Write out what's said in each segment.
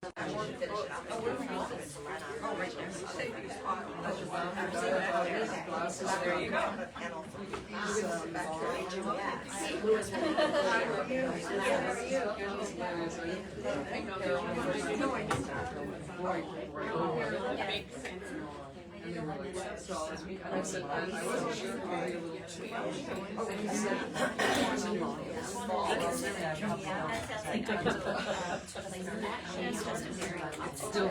There you go. So I said, I wasn't sure if maybe a little too still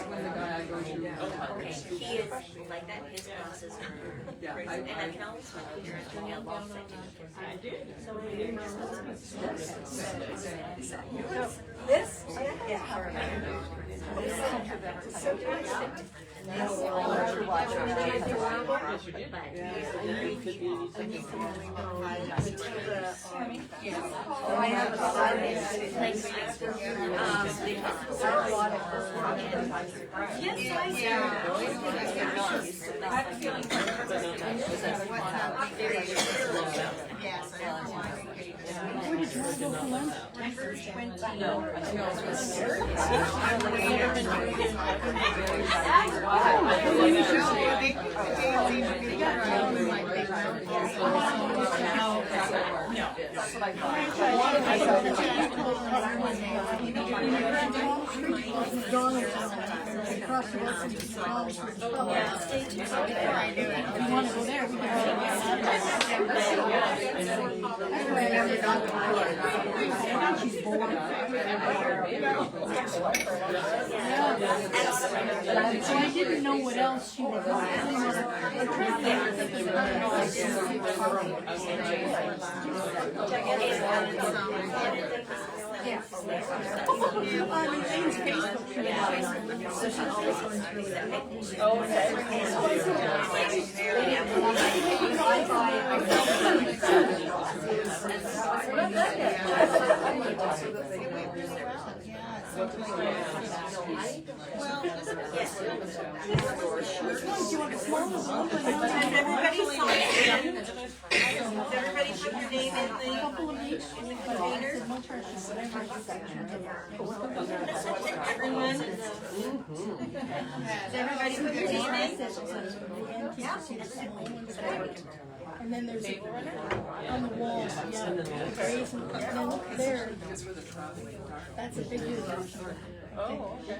when the guy I go to. Okay, he is like that. His glasses are crazy. And I can always tell here at Danielle Ball I did. So this? Yeah. So I didn't know what else she was doing. Everybody put your name in the container? Everyone? Does everybody put your name in? Yeah. And then there's on the wall, yeah, and then there, that's a big deal. Oh, okay.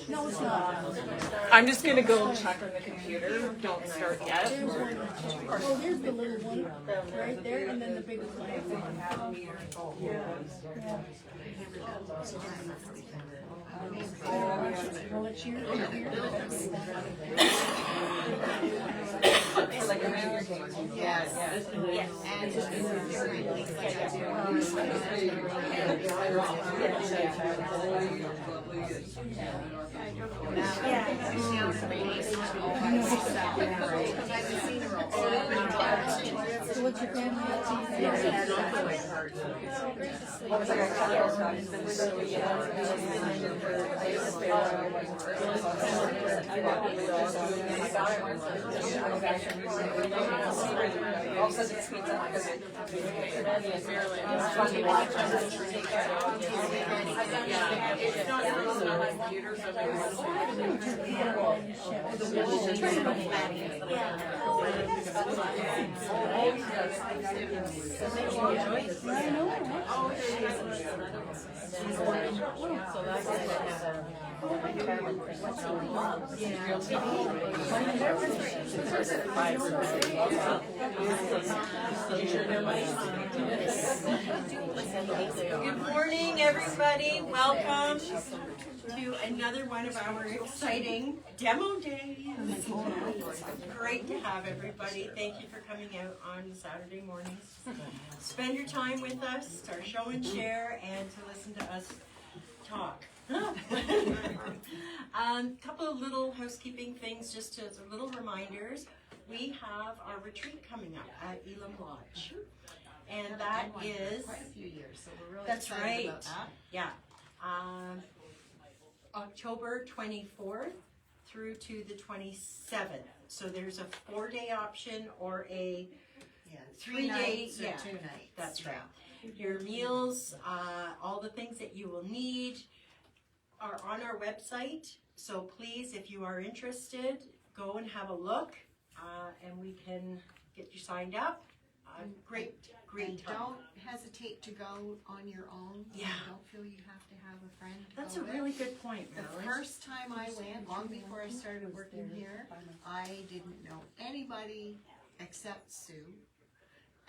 No, it's not. I'm just gonna go check on the computer. Don't start yet. There's one. Oh, there's the little one right there, and then the big one. Well, it's here. Yes. So what's your family? Good morning, everybody. Welcome to another one of our exciting demo days. Great to have everybody. Thank you for coming out on Saturday mornings. Spend your time with us, to show and share, and to listen to us talk. Couple of little housekeeping things, just as little reminders. We have our retreat coming up at Elam Lodge. And that is quite a few years, so we're really that's excited right. about that. Yeah. October 24th through to the 27th. So there's a 4-day option or a 3-day, nights or 2 nights. That's right. Your meals, all the things that you will need are on our website. So please, if you are interested, go and have a look, and we can get you signed up. Great And time. don't hesitate to go on your own. Yeah. Don't feel you have to have a friend to That's go a with. really good point, The Marilyn. first time I went, long before I started working here, I didn't know anybody except Sue.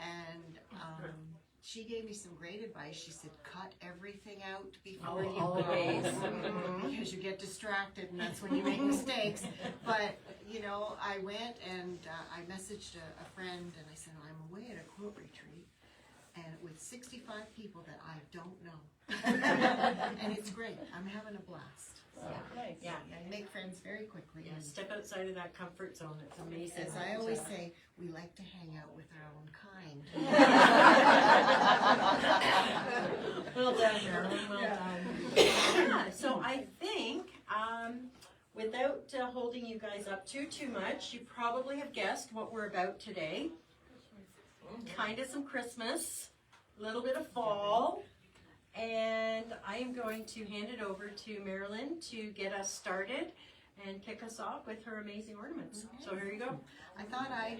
And she gave me some great advice. She said, cut everything out before you go. Always. Because you get distracted and that's when you make mistakes. But, you know, I went and I messaged a friend and I said, I'm away at a quilt retreat and with 65 people that I don't know. And it's great. I'm having a blast. So, Yeah. I make friends very quickly. Yeah, And step outside of that comfort zone. It's amazing. as I always say, we like to hang out with our own kind. Well done, Marilyn, well done. Yeah, so I think, without holding you guys up too much, you probably have guessed what we're about today. Kinda some Christmas, a little bit of fall, and I am going to hand it over to Marilyn to get us started and kick us off with her amazing ornaments. So here you go. I thought I'd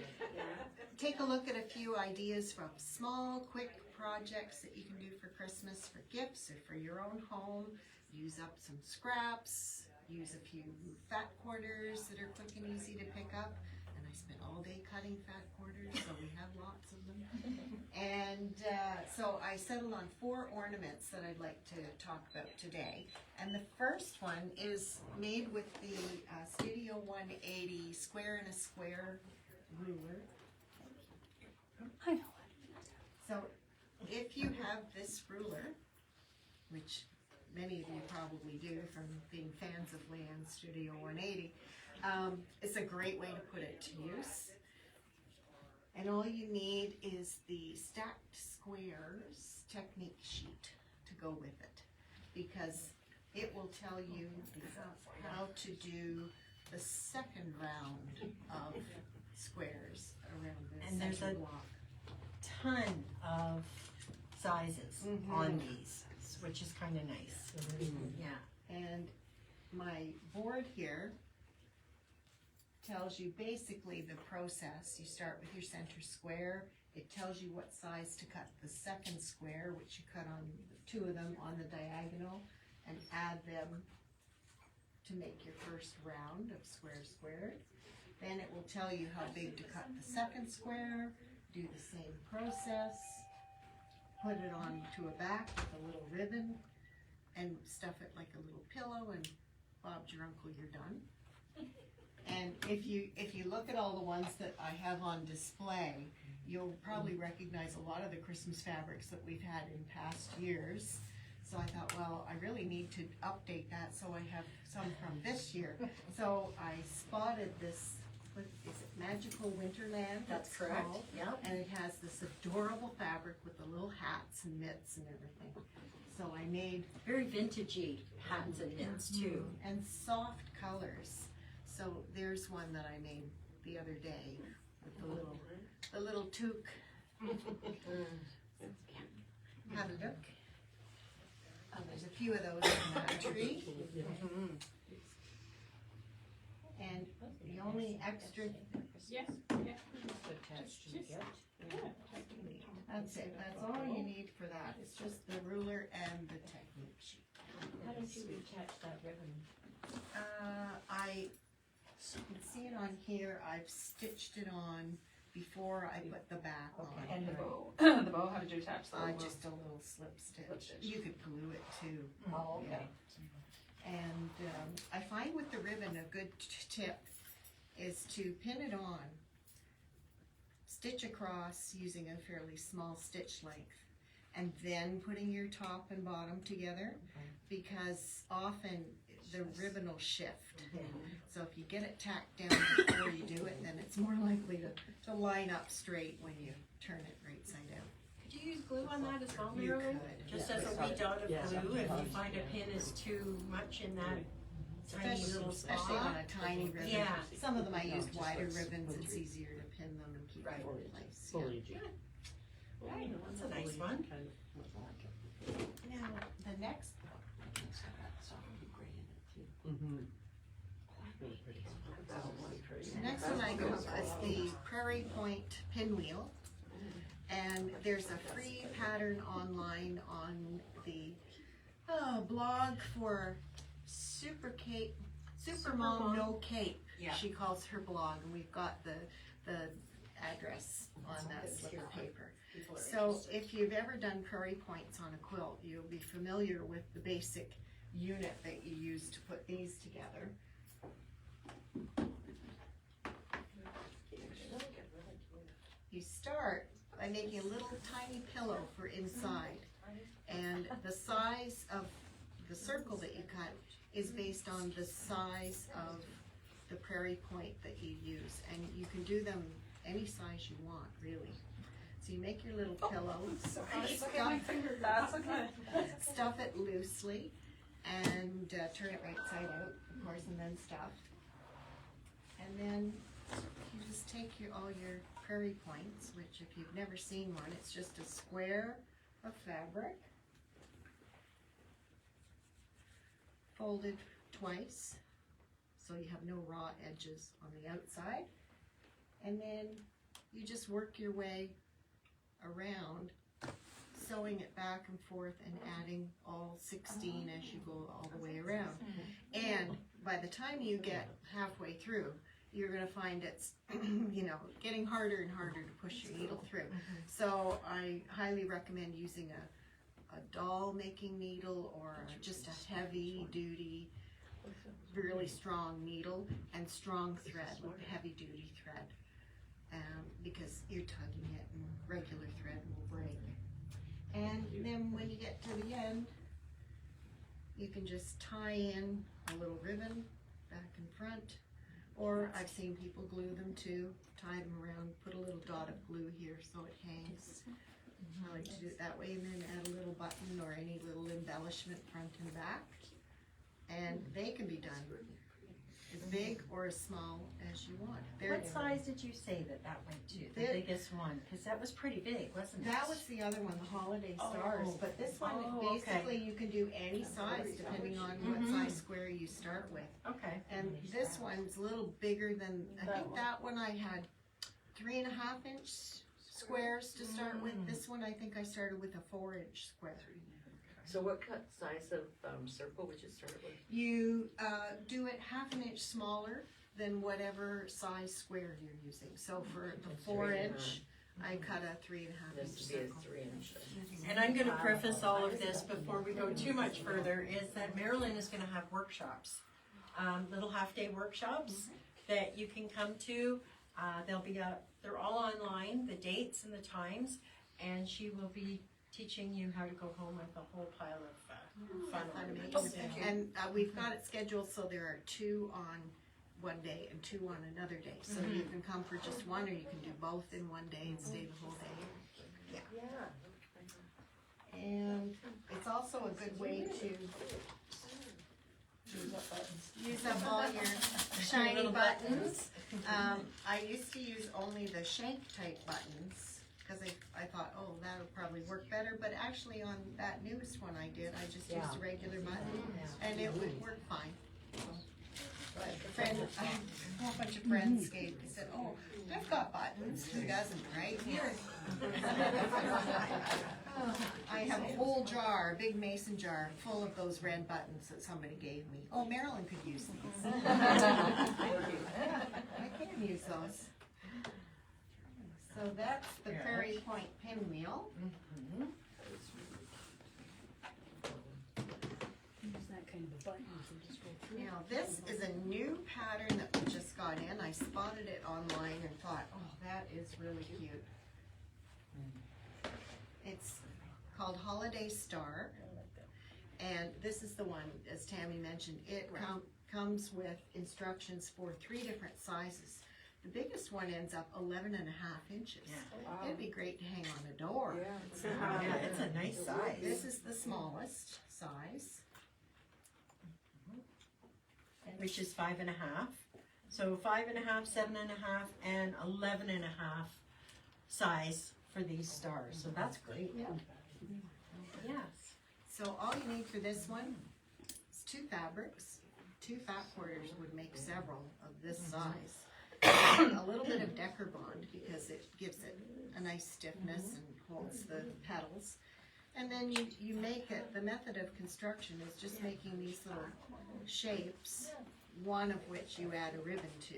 take a look at a few ideas from small, quick projects that you can do for Christmas, for gifts, or for your own home. Use up some scraps, use a few fat quarters that are quick and easy to pick up. And I spent all day cutting fat quarters, so we have lots of them. And so I settled on 4 ornaments that I'd like to talk about today. And the first one is made with the Studio 180 square and a square ruler. I know. So if you have this ruler, which many of you probably do from being fans of Leanne's Studio 180, it's a great way to put it to use. And all you need is the stacked squares technique sheet to go with it, because it will tell you how to do the second round of squares around the And there's center a block. ton of sizes on these, which is kind of nice. Yeah. And my board here tells you basically the process. You start with your center square. It tells you what size to cut the second square, which you cut on 2 of them on the diagonal, and add them to make your first round of square squared. Then it will tell you how big to cut the second square, do the same process, put it on to a back with a little ribbon, and stuff it like a little pillow, and Bob's your uncle, you're done. And if you look at all the ones that I have on display, you'll probably recognize a lot of the Christmas fabrics that we've had in past years. So I thought, well, I really need to update that, so I have some from this year. So I spotted this, what is it, Magical Winterland? That's correct. called. Yep. And it has this adorable fabric with the little hats and mitts and everything. So I made, Very vintagey hats and knits too. and soft colors. So there's one that I made the other day with the little toque. Have a look. There's a few of those in that tree. And the only extra. That's it. That's all you need for that. It's just the ruler and the technique sheet. How did you attach that ribbon? You can see it on here. I've stitched it on before I put the back on. And the bow. The bow, how did you attach that? Just a little slip stitch. Slip stitch. You could glue it too. Oh, okay. And I find with the ribbon a good tip is to pin it on, stitch across using a fairly small stitch length, and then putting your top and bottom together, because often the ribbon will shift. So if you get it tacked down before you do it, then it's more likely to line up straight when you turn it right side out. Could you use glue on that as well, You Marilyn? could. Just as a wee dot of glue, if you find a pin is too much in that tiny little Especially on spot. a tiny ribbon. Yeah. Some of them I used wider ribbons, it's easier to pin them and keep them in place. Yeah. Right, that's a nice one. Now, the next The next one I go is the Prairie Point Pinwheel, and there's a free pattern online on the blog for Super Mom No Cape. Yeah. She calls her blog, and we've got the address on that slip of paper. So if you've ever done prairie points on a quilt, you'll be familiar with the basic unit that you use to put these together. You start by making a little tiny pillow for inside, and the size of the circle that you cut is based on the size of the prairie point that you use, and you can do them any size you want, really. So you make your little pillow, stuff it loosely, and turn it right side out, of course, and then stuff. And then you just take all your prairie points, which if you've never seen one, it's just a square of fabric, folded twice, so you have no raw edges on the outside. And then you just work your way around, sewing it back and forth and adding all 16 as you go all the way around. And by the time you get halfway through, you're going to find it's, getting harder and harder to push your needle through. So I highly recommend using a doll making needle or just a heavy duty, really strong needle and strong thread, heavy duty thread, because you're tugging it and regular thread will break. And then when you get to the end, you can just tie in a little ribbon back and front, or I've seen people glue them too, tie them around, put a little dot of glue here so it hangs. I like to do it that way, and then add a little button or any little embellishment front and back. And they can be done as big or as small as you want. What size did you say that went to, the biggest one? Because that was pretty big, wasn't it? That was the other one, the Holiday Stars, but this one, basically you can do any size depending on what size square you start with. Okay. And this one's a little bigger than, I think that one I had 3.5 inch squares to start with. This one I think I started with a 4-inch square. So what size of circle would you start with? You do it 1/2 inch smaller than whatever size square you're using. So for the 4-inch, I cut a 3.5 This inch would be a circle. 3-inch. And I'm going to preface all of this before we go too much further, is that Marilyn is going to have workshops, little half-day workshops that you can come to. They're all online, the dates and the times, and she will be teaching you how to go home with a whole pile of fun ornaments. And we've got it scheduled so there are 2 on one day and 2 on another day. So you can come for just one, or you can do both in one day and stay the whole day. Yeah. And it's also a good way to use up all your shiny buttons. I used to use only the shank type buttons, because I thought, oh, that would probably work better, but actually on that newest one I did, I just used a regular button, and it would work fine. But a whole bunch of friends said, oh, I've got buttons, who doesn't, right? Here. I have a whole jar, a big mason jar, full of those red buttons that somebody gave me. Oh, Marilyn could use these. I can use those. So that's the Prairie Point Pinwheel. Now this is a new pattern that we just got in. I spotted it online and thought, oh, that is really cute. It's called Holiday Star, and this is the one, as Tammy mentioned, it comes with instructions for 3 different sizes. The biggest one ends up 11.5 inches. It'd be great to hang on a door. Yeah, it's a nice size. This is the smallest size. Which is 5.5. So 5.5, 7.5, and 11.5 size for these stars. So that's great. Yes. So all you need for this one is 2 fabrics. 2 fat quarters would make several of this size. A little bit of Decker Bond because it gives it a nice stiffness and holds the petals. And then you make it, the method of construction is just making these little shapes, one of which you add a ribbon to.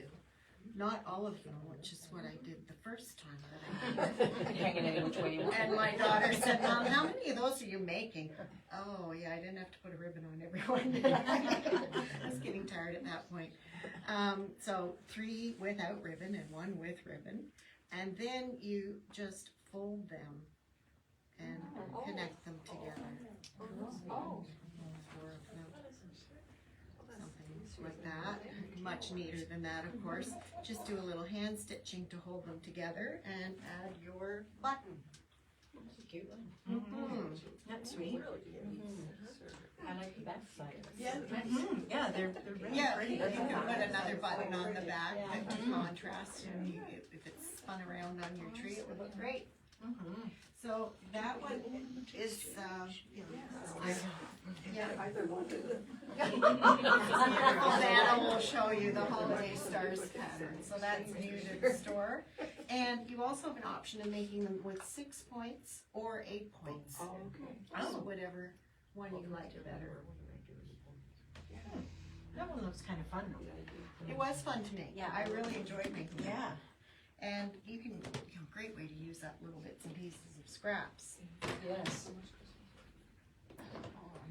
Not all of them, which is what I did the first time that I did it. Hanging any which way you want. And my daughter said, Mom, how many of those are you making? Oh, yeah, I didn't have to put a ribbon on every one. I was getting tired at that point. So 3 without ribbon and 1 with ribbon. And then you just fold them and connect them together. 4 of them. Something like that. Much neater than that, of course. Just do a little hand stitching to hold them together and add your button. Cute. That's sweet. I like the back side. Yeah. Yeah, they're really Yeah, pretty. you can put another button on the back to contrast, and if it's spun around on your tree, it would look great. So that one is, yeah. Anna will show you the Holiday Stars pattern, so that's new to the store. And you also have an option of making them with 6 points or 8 points. So whatever one you like better. That one looks kind of fun though. It was fun to make. Yeah. I really enjoyed making it. Yeah. And you can, great way to use up little bits and pieces of scraps. Yes.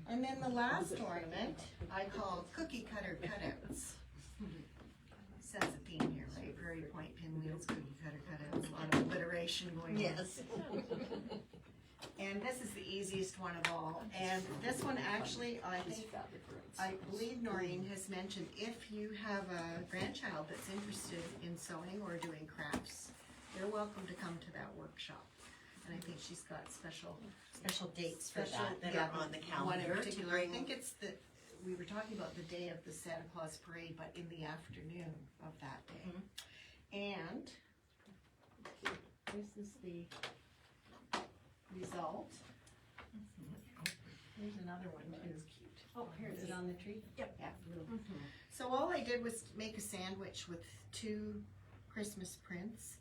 And then the last ornament I call cookie cutter cutouts. Says a theme here, right? Prairie point pinwheels, cookie cutter cutouts, a lot of alliteration going on. Yes. And this is the easiest one of all. And this one actually, I believe Noreen has mentioned, if you have a grandchild that's interested in sewing or doing crafts, they're welcome to come to that workshop. And I think she's got special Dates for Special- that yeah, are on the one in calendar to particular. I bring. think it's we were talking about the day of the Santa Claus parade, but in the afternoon of that day. And this is the result. Here's another one too. Oh, here is it on the tree? Yep. Yeah. So all I did was make a sandwich with 2 Christmas prints.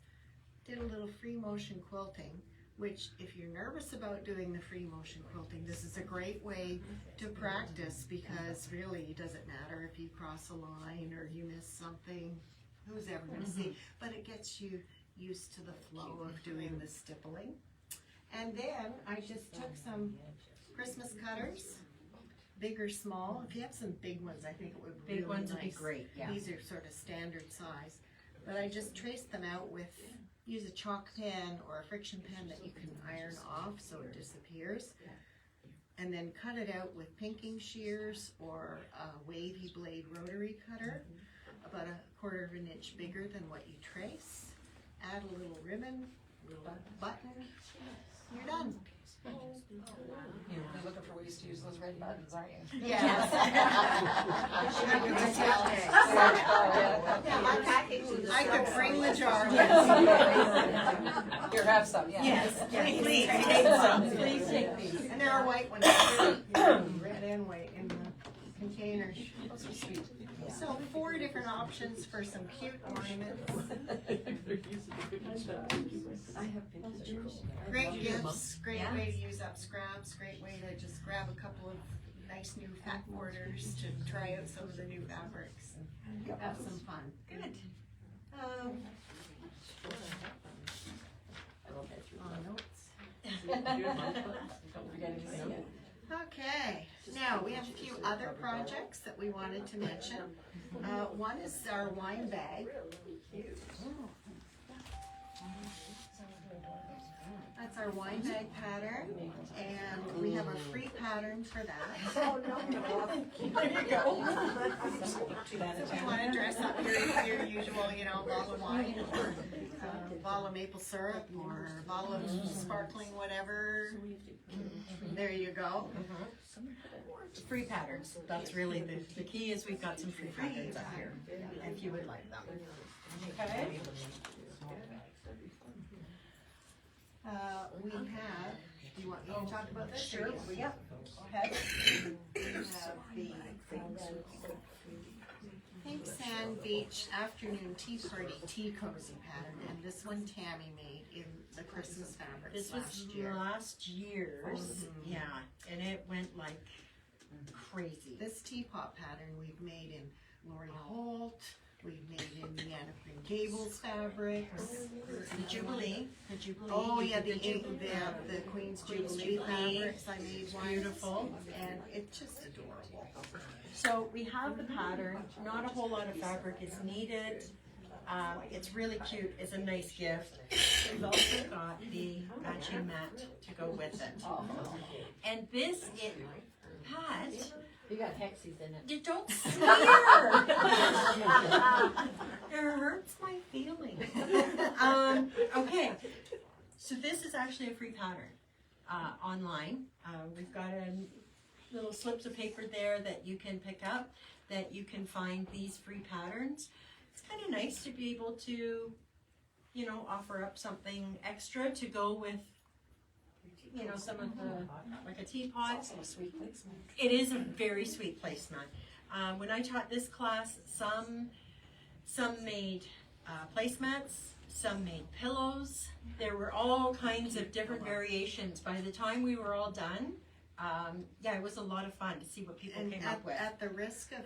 Did a little free motion quilting, which if you're nervous about doing the free motion quilting, this is a great way to practice, because really it doesn't matter if you cross a line or you miss something, who's ever going to see, but it gets you used to the flow of doing the stippling. And then I just took some Christmas cutters, big or small. If you have some big ones, I think it would be Big really ones would be nice. great, yeah. These are sort of standard size. But I just traced them out with, use a chalk pen or a friction pen that you can iron off so it disappears. And then cut it out with pinking shears or a wavy blade rotary cutter, about 1/4 of an inch bigger than what you trace. Add a little ribbon, button, you're done. You're looking for ways to use those red buttons, aren't you? Yes. Yeah, my package is. I could bring the jar. Here, have some, yeah. Yes, please take some. Please take these. And there are white ones too, red and white in the containers. Those are sweet. So 4 different options for some cute ornaments. Great gifts, great way to use up scraps, great way to just grab a couple of nice new fat quarters to try out some of the new fabrics and have some fun. Good. Don't forget anything. Okay, now we have a few other projects that we wanted to mention. One is our wine bag. That's our wine bag pattern, and we have a free pattern for that. Oh, no. There you go. If you want to dress up your usual, bottle of wine, or bottle of maple syrup, or a bottle of sparkling whatever, there you go. Free patterns. That's really the key is we've got some free patterns up here, if you would like them. Okay. We have Do you want me to talk about this? Sure, yeah, go ahead. Pink Sand Beach Afternoon Tea Party Tea Cozy pattern, and this one Tammy made in the Christmas fabrics This was last year. last year's, yeah, and it went like crazy. This teapot pattern we've made in Lori Holt, we've made in the Anna Green Gables fabrics. The Jubilee. Oh you yeah, did the Queen's Queen's Jubilee Jubilee. fabrics I made once. Beautiful. And it's just adorable. So we have the pattern, not a whole lot of fabric is needed. It's really cute, it's a nice gift. We've also got the matching mat to go with it. And this, Pat, You got hexies in it. you don't sneer! It hurts my feelings. Okay, so this is actually a free pattern online. We've got little slips of paper there that you can pick up, that you can find these free patterns. It's kind of nice to be able to, you know, offer up something extra to go with, you know, some of the, like a teapot. It is a very sweet placement. When I taught this class, some made placemats, some made pillows. There were all kinds of different variations. By the time we were all done, yeah, it was a lot of fun to see what people And came up with. at the risk of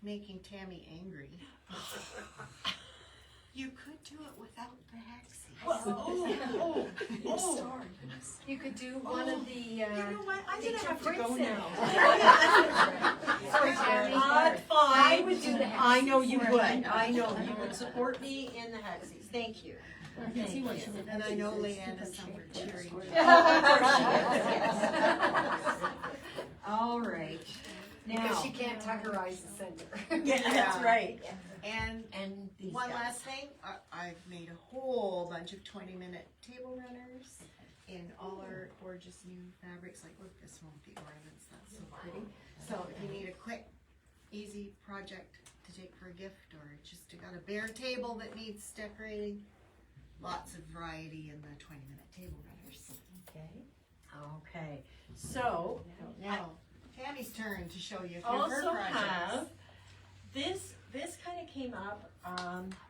making Tammy angry, you could do it without the hexies. Well, oh. You could do one of the, You know what? I'm gonna have to go prints in it. now. Sorry, Tammy. Fine. I would do the I know you hexies. would. I know you would support me in the hexies. Thank you. Thank you. And I know Leanne is somewhere cheering. All right. Now, Because she can't tuckerize the center. yeah, that's right. And And these one guys. last thing, I've made a whole bunch of 20-minute table runners in all our gorgeous new fabrics. Like, look, this one with the ornaments, that's so pretty. So if you need a quick, easy project to take for a gift, or just got a bare table that needs decorating, lots of variety in the 20-minute table runners. Okay. So, Now, Tammy's turn to show you a few of her also projects. have this kind of came up.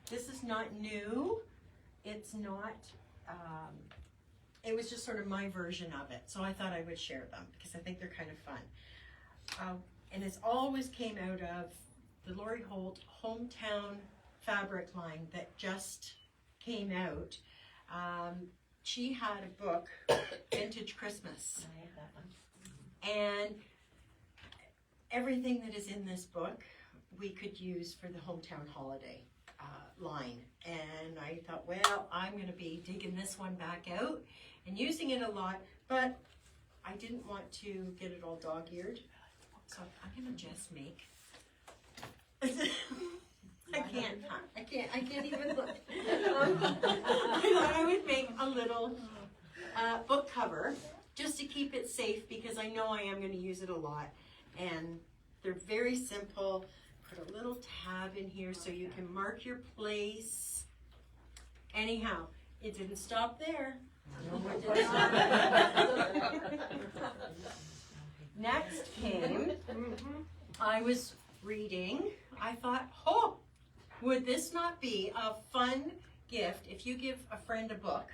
This is not new. It's not. It was just sort of my version of it. So I thought I would share them because I think they're kind of fun. And it's always came out of the Lori Holt hometown fabric line that just came out. She had a book, Vintage Christmas. I have that one. And everything that is in this book, we could use for the hometown holiday line. And I thought, well, I'm going to be digging this one back out and using it a lot, but I didn't want to get it all dog-eared. So I'm going to just make. I can't even look. I thought I would make a little book cover just to keep it safe because I know I am going to use it a lot. And they're very simple. Put a little tab in here so you can mark your place. Anyhow, it didn't stop there. No, it did not. Next came, I was reading. I thought, oh, would this not be a fun gift if you give a friend a book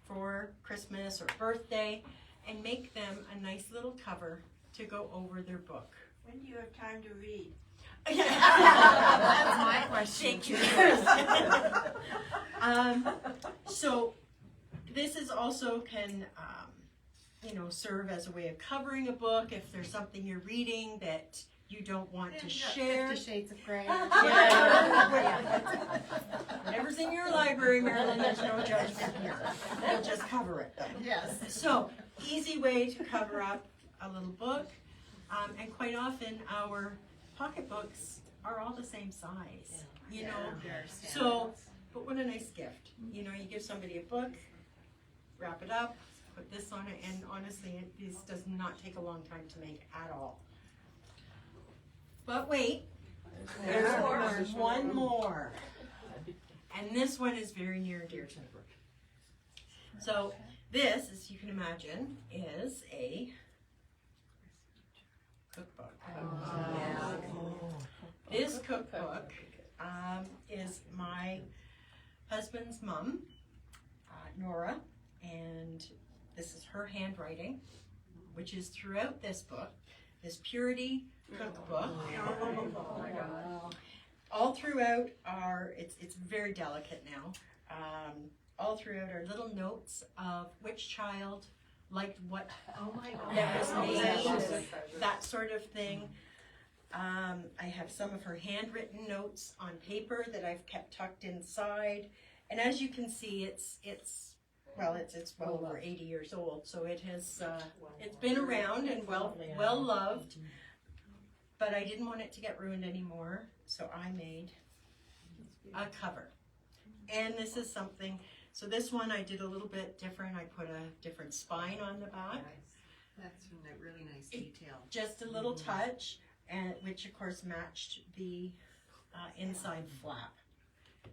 for Christmas or birthday and make them a nice little cover to go over their book? When do you have time to read? That's my question. So this is also can serve as a way of covering a book if there's something you're reading that you don't want to share. 50 Shades of Grey. Whatever's in your library, Marilyn, there's no judgment here. We'll just cover it though. Yes. So, easy way to cover up a little book. And quite often our pocketbooks are all the same size, you know. So, but what a nice gift. You know, you give somebody a book, wrap it up, put this on it, and honestly, this does not take a long time to make at all. But wait, there's one more. And this one is very near and dear to me. So, This, as you can imagine, is a cookbook. This cookbook is my husband's mom, Nora, and this is her handwriting, which is throughout this book, this Purity cookbook. All throughout it's very delicate now. All throughout are little notes of which child liked what that was made, that sort of thing. I have some of her handwritten notes on paper that I've kept tucked inside, and as you can see, it's well over 80 years old, so it has it's been around and well loved. But I didn't want it to get ruined anymore, so I made a cover. And this is something. So this one I did a little bit different. I put a different spine on the back. That's a really nice detail. Just a little touch, and which of course matched the inside flap.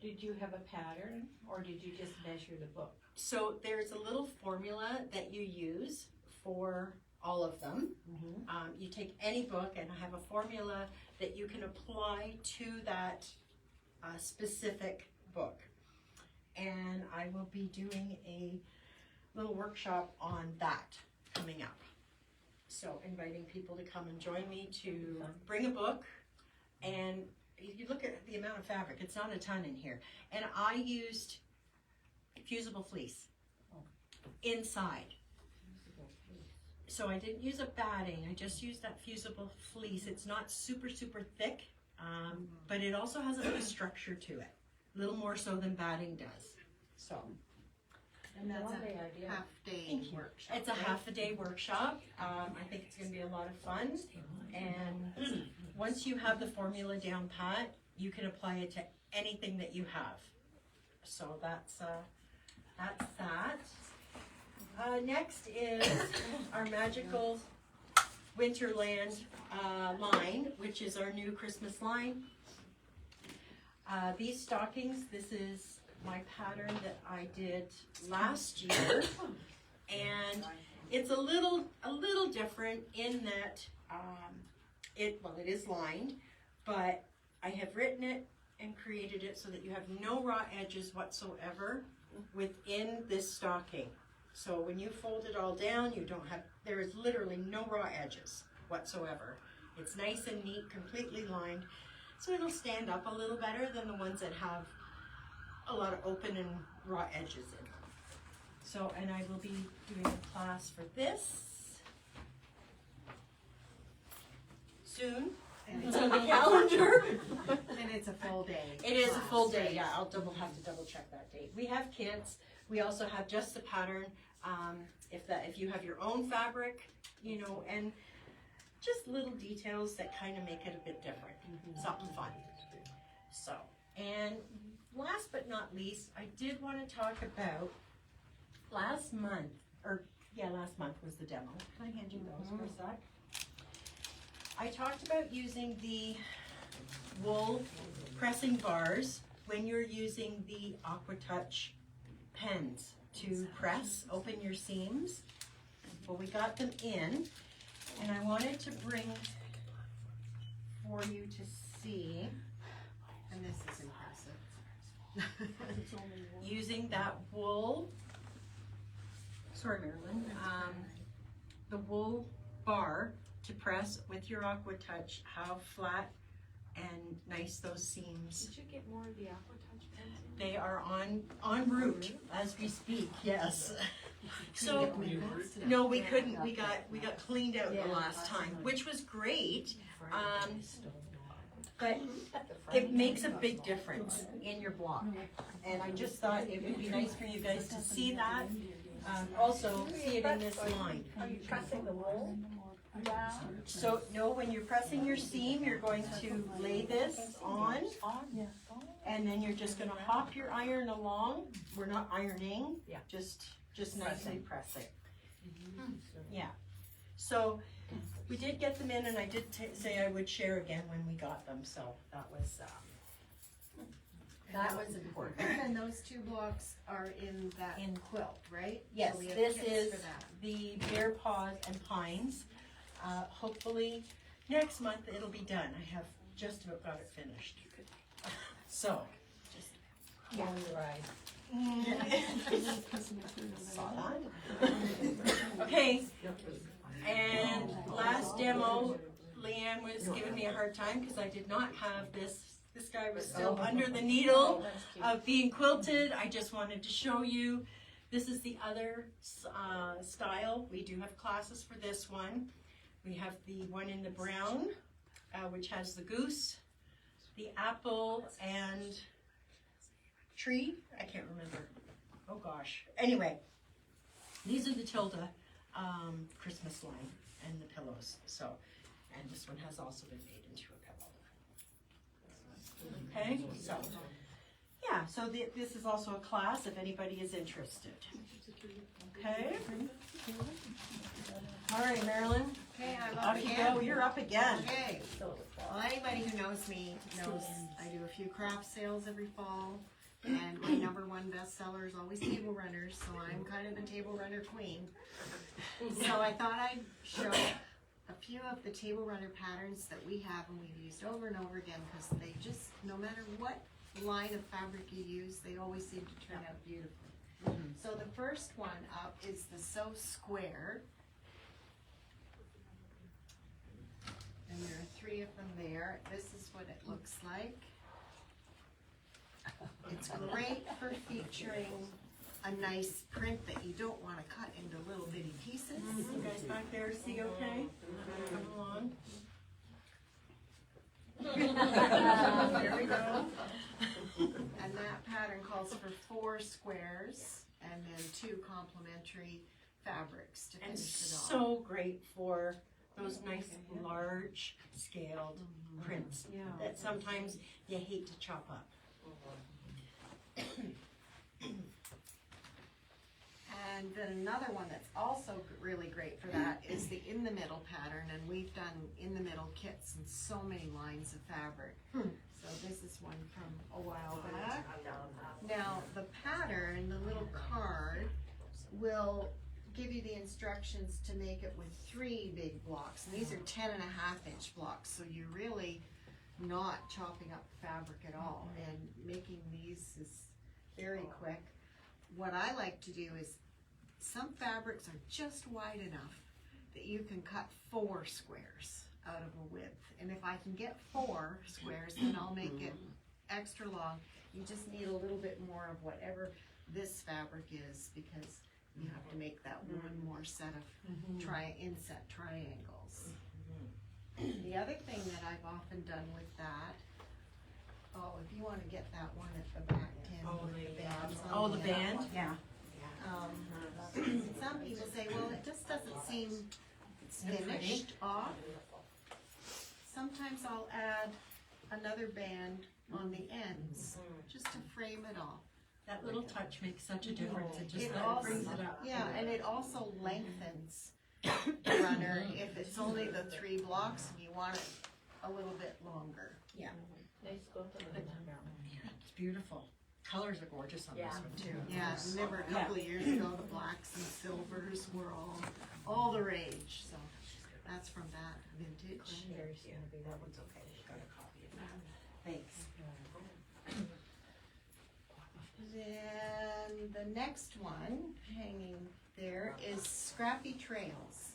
Did you have a pattern, or did you just measure the book? So there's a little formula that you use for all of them. You take any book, and I have a formula that you can apply to that specific book. And I will be doing a little workshop on that coming up. So inviting people to come and join me to bring a book. And you look at the amount of fabric, it's not a ton in here. And I used fusible fleece inside. So I didn't use a batting, I just used that fusible fleece. It's not super thick, but it also has a bit of structure to it. A little more so than batting does. So. And that's a half-day workshop. It's a half-a-day workshop. I think it's going to be a lot of fun. And once you have the formula down pat, you can apply it to anything that you have. So that's that. Next is our magical Winterland line, which is our new Christmas line. These stockings, this is my pattern that I did last year, and it's a little different in that it is lined, but I have written it and created it so that you have no raw edges whatsoever within this stocking. So when you fold it all down, there is literally no raw edges whatsoever. It's nice and neat, completely lined. So it'll stand up a little better than the ones that have a lot of open and raw edges in them. So, and I will be doing a class for this soon. It's on the calendar. And it's a full day. It is a full day, yeah. I'll have to double check that date. We have kits. We also have just the pattern. If you have your own fabric, and just little details that kind of make it a bit different. Something fun. So, and last but not least, I did want to talk about last month was the demo. Can I hand you those for a sec? I talked about using the wool pressing bars when you're using the AquaTouch pens to press open your seams. Well, we got them in, and I wanted to bring for you to see. And this is impressive. Using that wool, sorry Marilyn, the wool bar to press with your AquaTouch, how flat and nice those seams. Did you get more of the AquaTouch pens? They are en route as we speak, yes. So, no, we couldn't, we got cleaned out the last time, which was great. But it makes a big difference in your block. And I just thought it would be nice for you guys to see that. Also, see it in this line. Are you pressing the wool down? So, no, when you're pressing your seam, you're going to lay this on. And then you're just going to hop your iron along. We're not ironing, just nicely pressing. Yeah. So we did get them in, and I did say I would share again when we got them. So that was That was important. And those 2 blocks are in that In- quilt, right? Yes, So we have this kits is for that. the Bear Paws and Pines. Hopefully, next month it'll be done. I have just about got it finished. So, just Long ride. saw that. Okay, and last demo, Leanne was giving me a hard time because I did not have this. This guy was still under the needle of being quilted. I just wanted to show you. This is the other style. We do have classes for this one. We have the one in the brown, which has the goose, the apple, and tree. I can't remember. Oh gosh. Anyway, these are the Tilda Christmas line and the pillows. So, and this one has also been made into a pillow. Okay, so yeah, so this is also a class if anybody is interested. Okay. All right, Marilyn. Okay, I'm up Off you again. go. You're up again. Okay. Well, anybody who knows me knows I do a few craft sales every fall, and my #1 bestseller is always table runners, so I'm kind of the table runner queen. So I thought I'd show a few of the table runner patterns that we have and we've used over and over again, because they just, no matter what line of fabric you use, they always seem to turn out beautifully. So the first one up is the Sew Square. And there are 3 of them there. This is what it looks like. It's great for featuring a nice print that you don't want to cut into little bitty pieces. You guys back there see okay? Come along. There we go. And that pattern calls for 4 squares and then 2 complementary fabrics to And finish it off. so great for those nice large scaled prints that sometimes you hate to chop up. And then another one that's also really great for that is the in the middle pattern, and we've done in the middle kits in so many lines of fabric. So this is one from a while back. Now the pattern, the little card, will give you the instructions to make it with 3 big blocks, and these are 10.5-inch blocks, so you're really not chopping up fabric at all, and making these is very quick. What I like to do is, some fabrics are just wide enough that you can cut 4 squares out of a width, and if I can get 4 squares, then I'll make it extra long. You just need a little bit more of whatever this fabric is, because you have to make that one more set of inset triangles. The other thing that I've often done with that, if you want to get that one at the back, Tim, with the bands on the band? Yeah. Some people say, well, it just doesn't seem finished off. Sometimes I'll add another band on the ends, just to frame it off. That little touch makes such a difference. It just It kind also, of brings it up. yeah, and it also lengthens the runner if it's only the 3 blocks and you want it a little bit longer. Yeah. Nice go to the It's beautiful. Colors are gorgeous on this one too. Yeah, remember a couple of years ago, the blacks and silvers were all the rage, so that's from that vintage. That one's okay. Got a copy of that. Thanks. Then the next one hanging there is Scrappy Trails.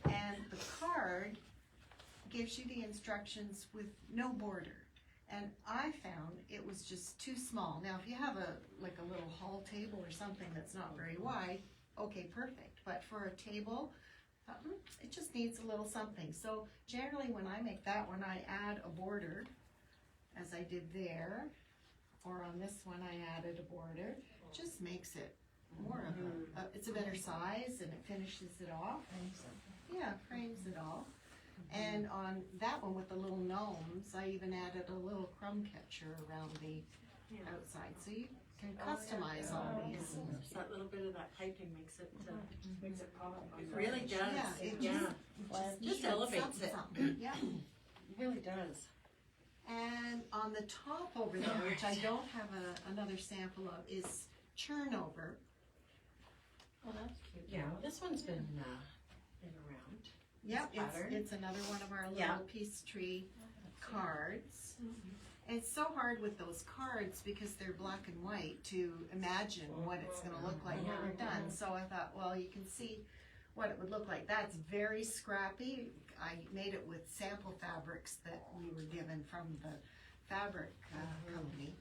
And the card gives you the instructions with no border. And I found it was just too small. Now, if you have a little hall table or something that's not very wide, okay, perfect. But for a table, it just needs a little something. So generally when I make that one, I add a border, as I did there. Or on this one, I added a border. Just makes it more of it's a better size, and it finishes it off. Yeah, frames it all. And on that one with the little gnomes, I even added a little crumb catcher around the outside. So you can customize all these. That little bit of that piping makes it pop. It really does. Yeah, it Yeah. just Just needs elevates it. something. Yeah. It really does. And on the top over there, which I don't have another sample of, is churn over. Well, that's cute. Yeah, this one's been around. Yep, pattern. it's another one of our Yeah. little peace tree cards. And it's so hard with those cards because they're black and white to imagine what it's going to look like when we're done. So I thought, well, you can see what it would look like. That's very scrappy. I made it with sample fabrics that we were given from the fabric company.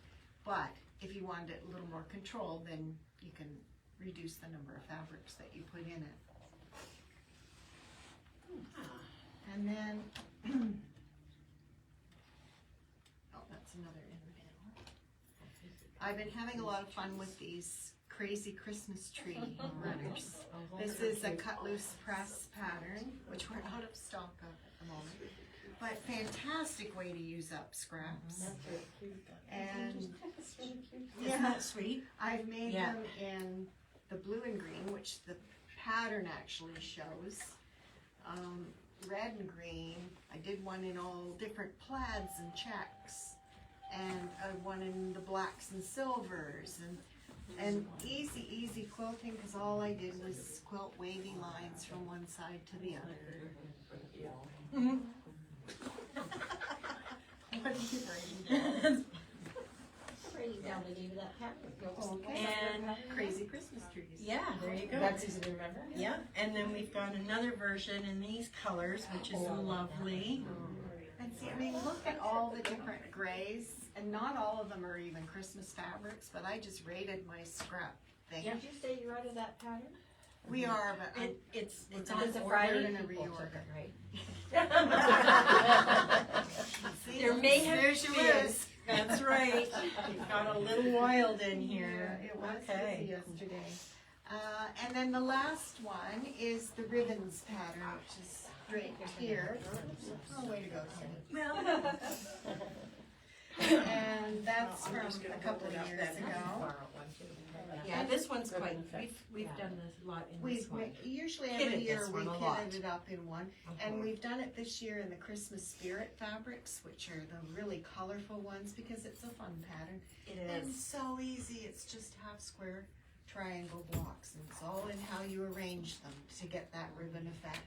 But if you wanted it a little more controlled, then you can reduce the number of fabrics that you put in it. And then, oh, that's another in. I've been having a lot of fun with these crazy Christmas tree runners. This is a cut loose press pattern, which we're out of stock of at the moment. But fantastic way to use up scraps. And Isn't that sweet? I've made Yeah. them in the blue and green, which the pattern actually shows. Red and green. I did one in all different plaids and checks, and one in the blacks and silvers, and easy quilting because all I did was quilt wavy lines from one side to the other. What are you writing? Writing down the name of that pattern. Okay. And Crazy Christmas trees. yeah, there you go. That's easy to remember. Yeah, and then we've got another version in these colors, which is lovely. And see, I mean, look at all the different grays, and not all of them are even Christmas fabrics, but I just rated my scrap thing. Did you say you're out of that pattern? We are, but It's it's on on It's a order Friday. and a People took reorder. it, right? See, There may have there's your been. whiz. That's right. It got a little wild in here. Yeah, it was Okay. busy yesterday. And then the last one is the ribbons pattern, which is draped here. Oh, way to go, Tammy. And that's from a couple of years ago. Yeah, this one's quite, we've done this a lot in this one. Usually Kitted every year this we one a lot. kitted it up in one, and we've done it this year in the Christmas spirit fabrics, which are the really colorful ones because it's a fun pattern. It And is. so easy, it's just half square triangle blocks, and it's all in how you arrange them to get that ribbon effect.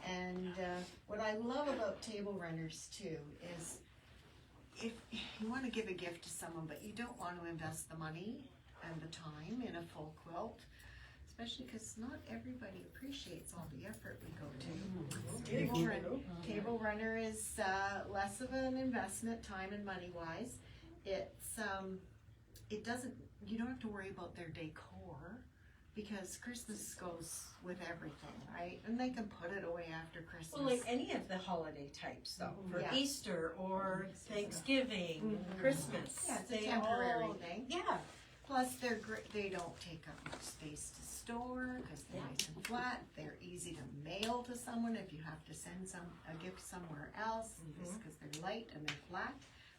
And what I love about table runners too is if you want to give a gift to someone, but you don't want to invest the money and the time in a full quilt, especially because not everybody appreciates all the effort we go to. Table runner is less of an investment, time and money wise. It's it doesn't, you don't have to worry about their decor because Christmas goes with everything, right? And they can put it away after Christmas. Well, like any of the holiday types though, for Yeah. Easter or Thanksgiving, Christmas. Yeah, it's a they temporary all- thing. Yeah, Plus, they're great. They don't take up much space to store because they're nice and flat. They're easy to mail to someone if you have to send a gift somewhere else, just because they're light and they're flat.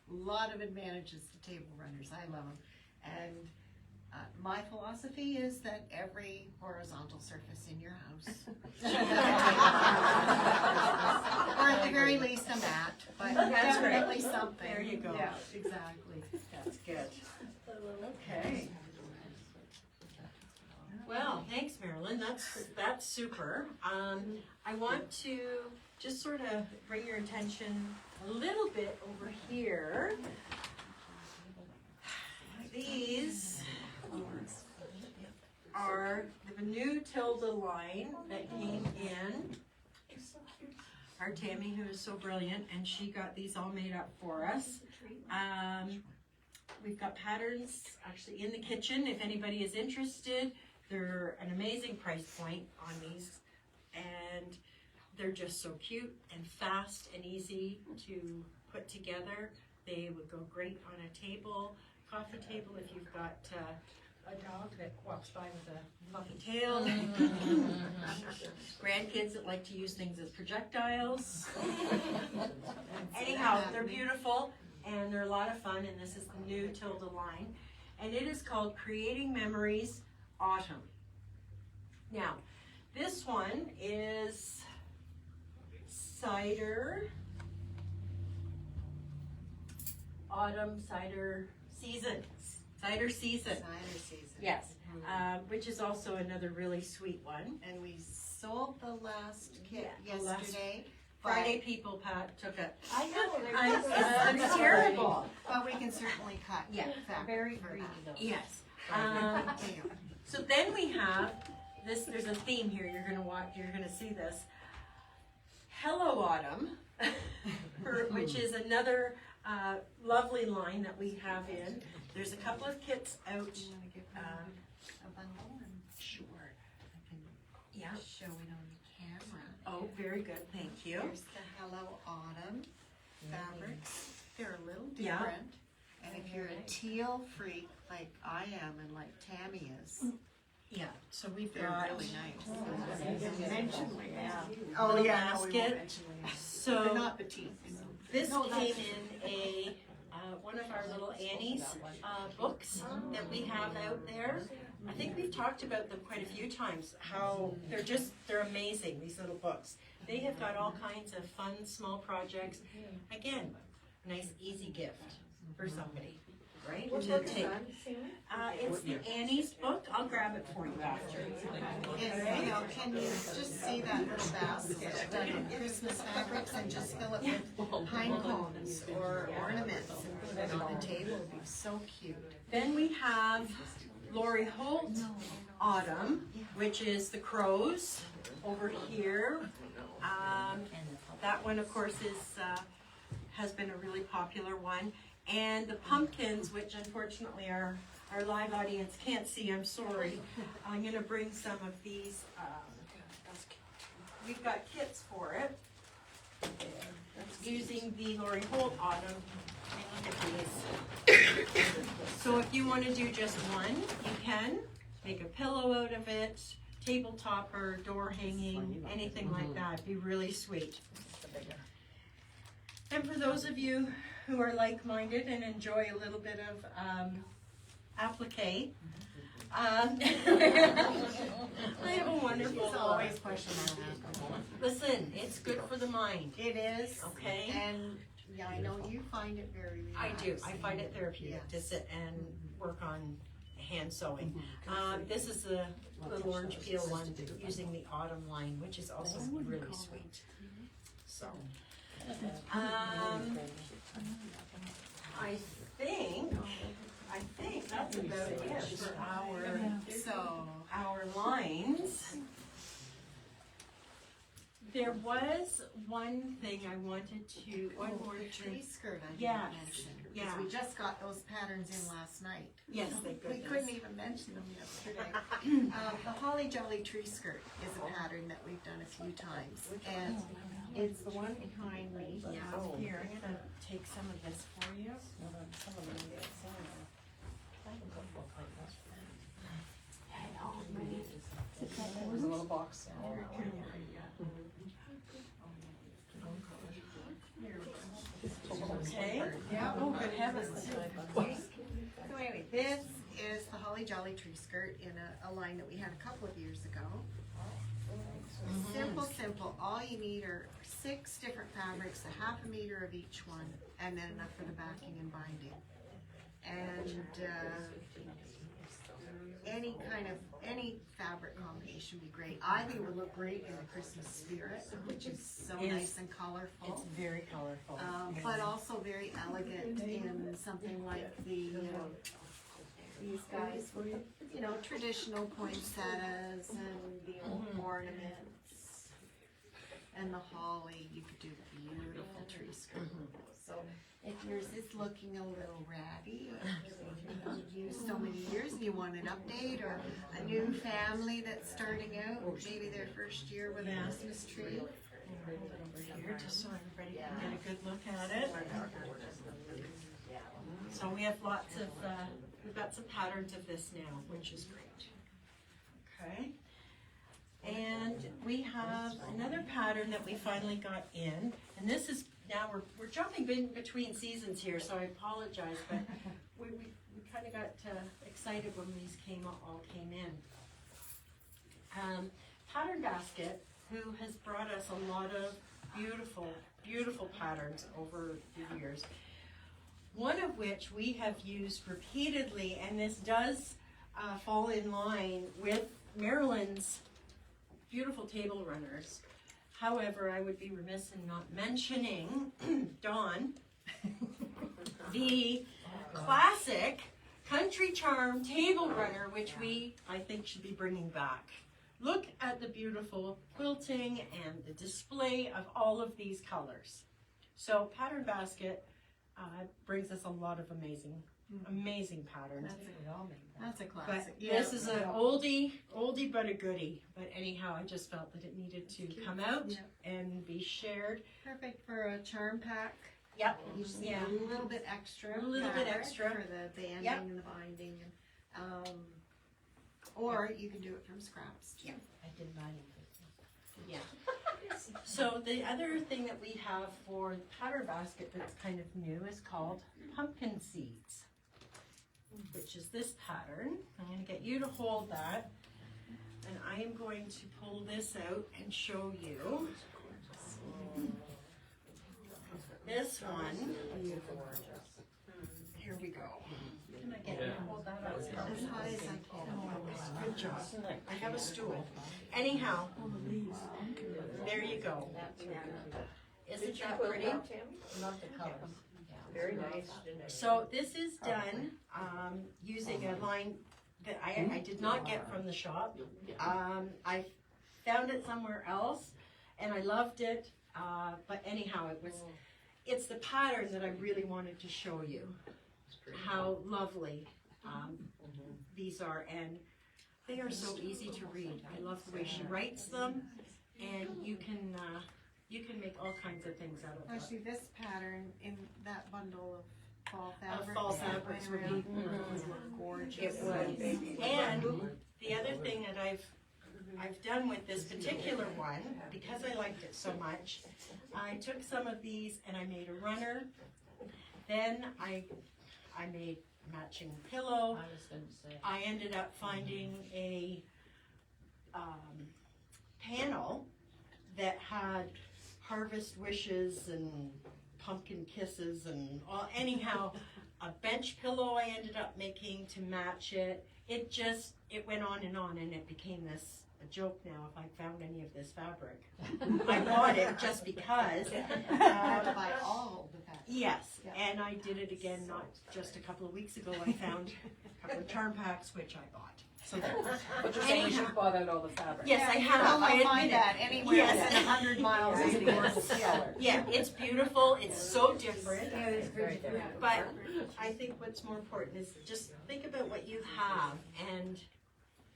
A lot of advantages to table runners. I love them. And my philosophy is that every horizontal surface in your house, or at the very least a mat, but That's right. definitely something. There you go. Yeah, exactly. that's good. Okay. Well, thanks, Marilyn. That's super. I want to just sort of bring your attention a little bit over here. These are the new Tilda line that came in. Our Tammy, who is so brilliant, and she got these all made up for us. We've got patterns actually in the kitchen if anybody is interested. They're an amazing price point on these, and they're just so cute and fast and easy to put together. They would go great on a table, coffee table, if you've got a dog that walks by with a fluffy tail. Grandkids that like to use things as projectiles. Anyhow, they're beautiful and they're a lot of fun, and this is the new Tilda line. And it is called Creating Memories Autumn. Now, this one is cider autumn cider season. Cider season. Cider season. Yes, which is also another really sweet one. And we sold the last kit Yeah, the last- yesterday. Friday people, Pat, took it. I know, I'm terrible. But we can certainly cut. Yeah, fabric very for greedy that. though. Yes. There you go. So then we have this, there's a theme here, you're gonna see this. Hello Autumn, which is another lovely line that we have in. There's a couple of kits out. You wanna give me a bundle and Sure. I can Yeah. show it on the camera. Oh, very good, thank you. Here's the Hello Autumn fabrics. They're a little Yeah. different. And if you're a teal freak like I am and like Tammy is, Yeah, so we've they're got. really nice. Oh, Little yeah, no, we won't basket. mention They're So not petite. this No, came in a, one of our little Annie's books that we have out there. I think we've talked about them quite a few times, how they're amazing, these little books. They have got all kinds of fun, small projects. Again, nice, easy gift for somebody, right? To take. It's the Annie's book. I'll grab it for you after. And, you know, can you just see that little basket done in Christmas fabrics and just fill it with pine cones or ornaments and put it on the table? It'd be so cute. Then we have Lori Holt Autumn, which is the crows over here. That one, of course, has been a really popular one. And the pumpkins, which unfortunately our live audience can't see, I'm sorry. I'm gonna bring some of these, we've got kits for it. Using the Lori Holt Autumn, and look at these. So if you wanna do just one, you can. Make a pillow out of it, table topper, door hanging, anything like that, it'd be really sweet. And for those of you who are like-minded and enjoy a little bit of applique, I have a wonderful. It's always pushing on that. Listen, it's good for the mind, It is. okay? And, yeah, I know you find it very I relaxing. do, I find it therapeutic to sit and work on hand sewing. This is the little orange peel one using the autumn line, which is also really sweet. So, I think that's about it for our lines. There was one thing I wanted to, one more The tree thing. skirt I Yes, didn't mention. yeah. Because we just got those patterns in last night. Yes, thank We goodness. couldn't even mention them yesterday. The Holly Jolly tree skirt is a pattern that we've done a few times. And it's the one behind me. Yeah, here, I'm gonna take some of this for you. There's a little box. Okay, yeah, oh, good heavens. So anyway, this is the Holly Jolly tree skirt in a line that we had a couple of years ago. Simple, simple. All you need are 6 different fabrics, a half a meter of each one, and then enough for the backing and binding. And any fabric combination would be great. I think it would look great in the Christmas spirit, which is so Yes. nice and colorful. It's very colorful. But also very elegant in something like these guys with, you know, traditional poinsettias and the ornaments and the holly. You could do beautiful tree skirt. So if yours is looking a little ratty, or you've used so many years and you want an update, or a new family that's starting out, maybe their first year with a Christmas tree. Here, just so everybody can get a good look at it. So we have lots of, we've got some patterns of this now, which is great. Okay. And we have another pattern that we finally got in, and this is, now we're jumping in between seasons here, so I apologize, but we kind of got excited when these all came in. Pattern Basket, who has brought us a lot of beautiful, beautiful patterns over the years. one of which we have used repeatedly, and this does fall in line with Marilyn's beautiful table runners. However, I would be remiss in not mentioning Dawn, the classic Country Charm table runner, which I think should be bringing back. Look at the beautiful quilting and the display of all of these colors. So Pattern Basket brings us a lot of amazing patterns. That's a But classic. this is an oldie but a goodie. But anyhow, I just felt that it needed to come out and be shared. Perfect for a charm pack. Yep. You just need Yeah. a little bit extra. A little bit fabric extra. for the banding Yep. and the binding, and or you can do it from scraps too. I did mine. Yeah. So the other thing that we have for the Pattern Basket that's kind of new is called pumpkin seeds, which is this pattern. I'm going to get you to hold that, and I am going to pull this out and show you. This one. Here we go. Can I get you to hold that up? As high as I can. Good job. I have a stool. Anyhow, there you go. Isn't that pretty? Love the colors. Very nice. So this is done using a line that I did not get from the shop. I found it somewhere else and I loved it. But anyhow, it's the pattern that I really wanted to show you. How lovely these are, and they are so easy to read. I love the way she writes them, and you can make all kinds of things out of them. Actually, this pattern in that bundle of fall fabric. fall that fabrics went would be around, gorgeous. It was. And the other thing that I've done with this particular one, because I liked it so much, I took some of these and I made a runner. Then I made matching pillow. I was gonna say. I ended up finding a panel that had harvest wishes and pumpkin kisses and all. Anyhow, a bench pillow I ended up making to match it. It went on, and it became a joke now if I found any of this fabric. I bought it just because. Had to buy all the fabric. Yes, Yeah. and I did it again not just a couple of weeks ago. I found a couple of charm packs, which I bought. So there. But you're saying you bought out all the fabric? Yes, I You have. will I not find admit that it. anywhere Yes. within 100 miles of Very the gorgeous color. Yeah, it's beautiful. It's so different. Very different. But I think what's more important is just think about what you have, and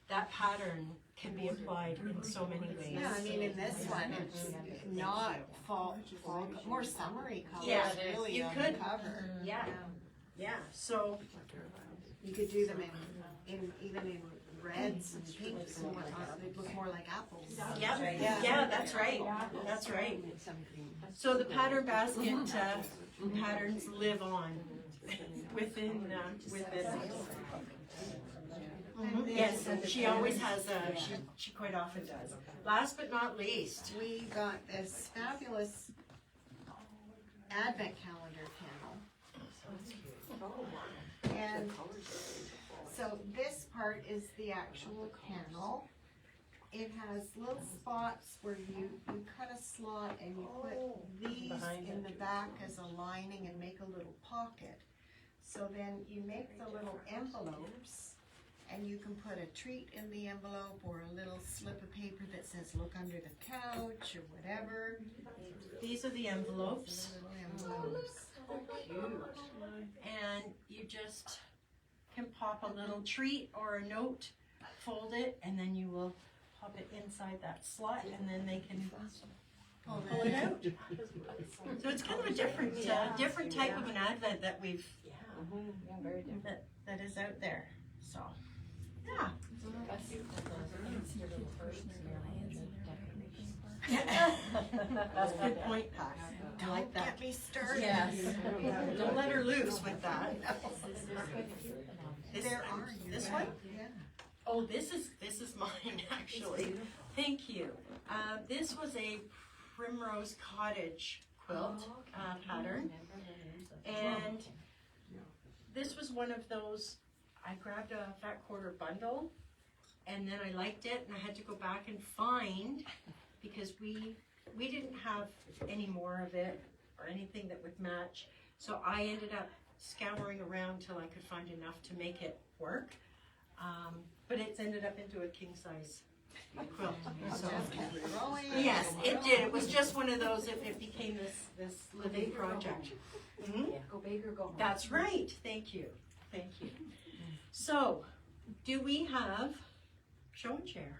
that pattern can be applied in so many ways. Yeah, I mean, in this one, it's not fall, more summery colors, Yeah, really, you on could. the cover. Yeah. Yeah, so You could do them even in reds and pinks and whatnot, they'd look more like apples. yeah, that's right. That's right. So the pattern basket patterns live on within. Yes, she always has she quite often does. Last but not least, We got this fabulous advent calendar panel. And so this part is the actual panel. It has little spots where you cut a slot and you put these in the back as a lining and make a little pocket. So then you make the little envelopes, and you can put a treat in the envelope or a little slip of paper that says look under the couch or whatever. these are the envelopes, Little envelopes. and you just can pop a little treat or a note, fold it, and then you will pop it inside that slot, and then they can pull it out. So it's kind of a different type of an advent that we've Very different. that is out there. So yeah. That's a good point, Pat. I like that. Get me started. Yes. Don't let her loose with that. There are This one? Yeah. Oh, this is mine actually. Thank you. This was a Primrose Cottage quilt pattern, and this was one of those, I grabbed a fat quarter bundle and then I liked it and I had to go back and find, because we didn't have any more of it or anything that would match. So I ended up scouring around till I could find enough to make it work. But it's ended up into a king size quilt. So, yes, it did. It was just one of those, it became this living project. Mhm. Go big or go home. That's right. Thank you. Thank you. So, do we have show and share?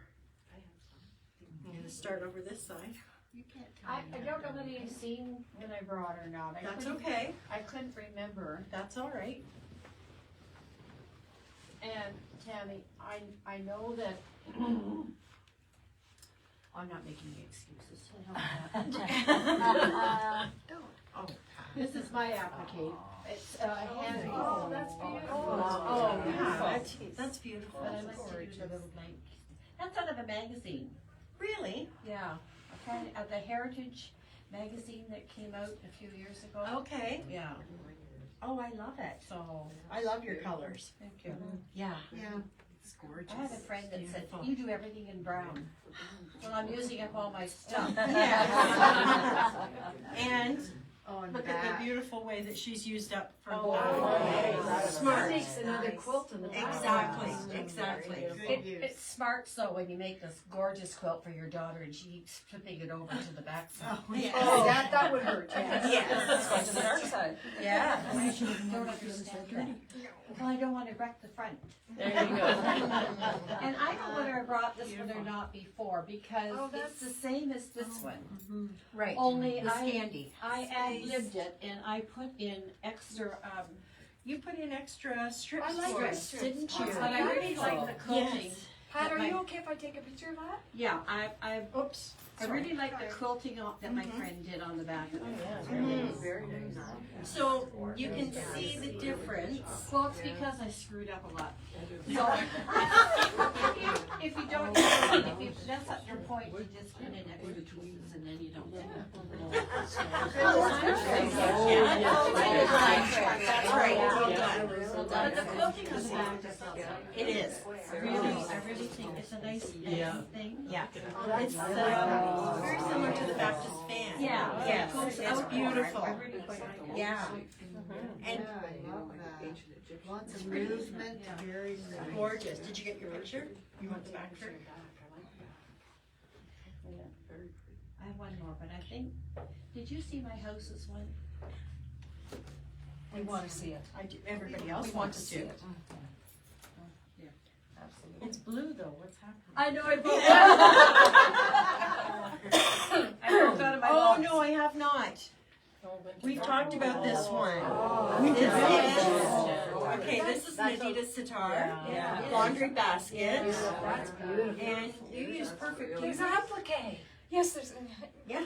I'm going to start over this side. You can't tell I me don't know that. whether you've seen when I brought or not. That's okay. I couldn't remember. That's all right. And Tammy, I know that, I'm not making any excuses. Oh, This is my application. It's, hand. Oh, that's beautiful. Oh, yeah, that's beautiful. But I like to use a little blank. That's out of a magazine. Really? Yeah. The Heritage magazine that came out a few years ago. Okay. Yeah. Oh, I love it. So, I love your colors. thank you. Yeah. Yeah, it's gorgeous. I had a friend that said, Beautiful. you do everything in brown. Well, I'm using up all my stuff. Yes. And Oh, and the look at back. the beautiful way that she's used up for Oh, black. Smart. Makes another quilt in the back. Exactly, exactly. Good use. It's smart, so when you make this gorgeous quilt for your daughter and she keeps flipping it over to the back side. Yes. That would hurt, yeah. Yes. To the dark side. Yeah. I don't understand that. Well, I don't want to wreck the front. There you go. And I don't know whether I brought this one or not before, because it's the same as this one. Right. Only The I Scandi. ad-libbed it and I put in extra, You put in extra strips I like for it. it, didn't you? but I really like the quilting. Yes. Pat, are my- you okay if I take a picture of that? Yeah, I Oops. really like the quilting that my friend did on the back of it. Very nice. So you can see the difference. Well, it's because I screwed up a lot. So, if you don't, if you mess up your point, you just put in extra tweezers and then you don't. That's right. But the quilting on the back is It is. I really think it's a nice thing. Yeah. It's very similar to the Baptist fan. Yeah. Yes. Goes It's out beautiful. I really quite like it. Yeah. And Yeah, I love that. Lots of movement, very nice. gorgeous. Did you get your picture? You want the back shirt? I have one more, but I think, did you see my house's one? We want to see it. I do. Everybody else We want wants to see to. it. Absolutely. It's blue though. What's happening? I know, I broke out of my Oh box. no, I have not. We've talked about this one. Okay, this is Nadita's sitar. Yeah. Laundry basket. That's beautiful. And you use perfect There's pieces. applique. Yes, there's. Yeah.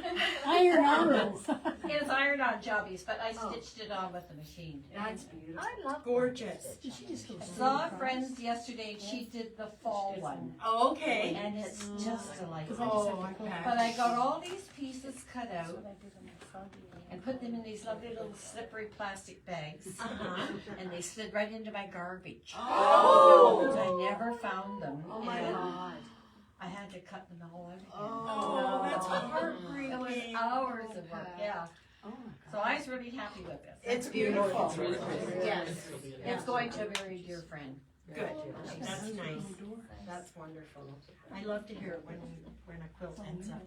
Iron arrows. It's iron-on jobbies, but I stitched it on with the machine. That's beautiful. I love Gorgeous. I saw a friend yesterday, and she did the fall one, Okay. and it's just delightful. Oh, I But bet. I got all these pieces cut out and put them in these lovely little slippery plastic bags, Uh-huh. and they slid right into my garbage. Oh. I never found them. Oh my and God. I had to cut them all out again. Oh, that's It was heartbreaking. hours of work, yeah. Oh my So I was really happy with this. It's beautiful. Yes, it's going to a very dear friend. Good. That's nice. That's wonderful. I love to hear it when a quilt ends up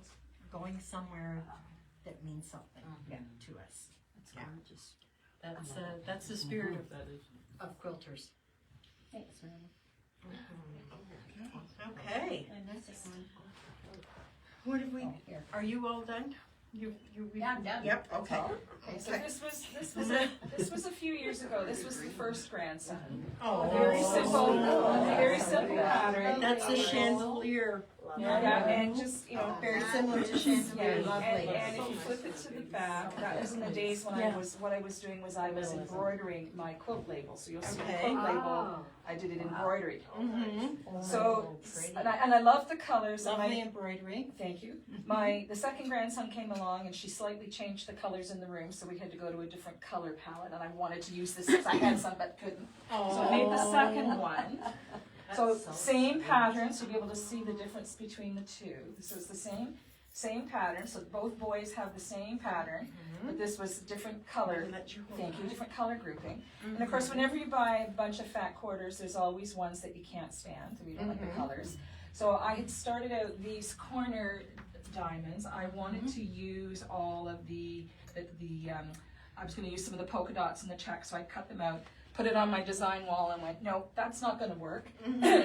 going somewhere that means something to us. Yeah. That's the spirit of quilters. Thanks, Randy. Okay. And that's it. What have we? Oh, here. Are you all done? You. Yeah, I'm done. Yep. Okay. Okay, so this was a few years ago. This was the first grandson. Oh. Very simple pattern. That's the chandelier love Yeah, and just, Very similar to Chantilly. and if you flip it to the back, that was in the days when what I was doing was I was embroidering my quilt label. So you'll see the quilt label, I did it embroidered. So, and I love the colors. Lovely embroidery. Thank you. The second grandson came along and she slightly changed the colors in the room, so we had to go to a different color palette, and I wanted to use this because I had some but couldn't. So I made the second one. So same pattern, so you'll be able to see the difference between the two. So it's the same pattern, so both boys have the same pattern, but this was different color, thank you, different color grouping. And of course, whenever you buy a bunch of fat quarters, there's always ones that you can't stand, if you don't like the colors. So I had started out these corner diamonds. I wanted to use all of I was going to use some of the polka dots and the checks, so I cut them out, put it on my design wall, and went, no, that's not going to work.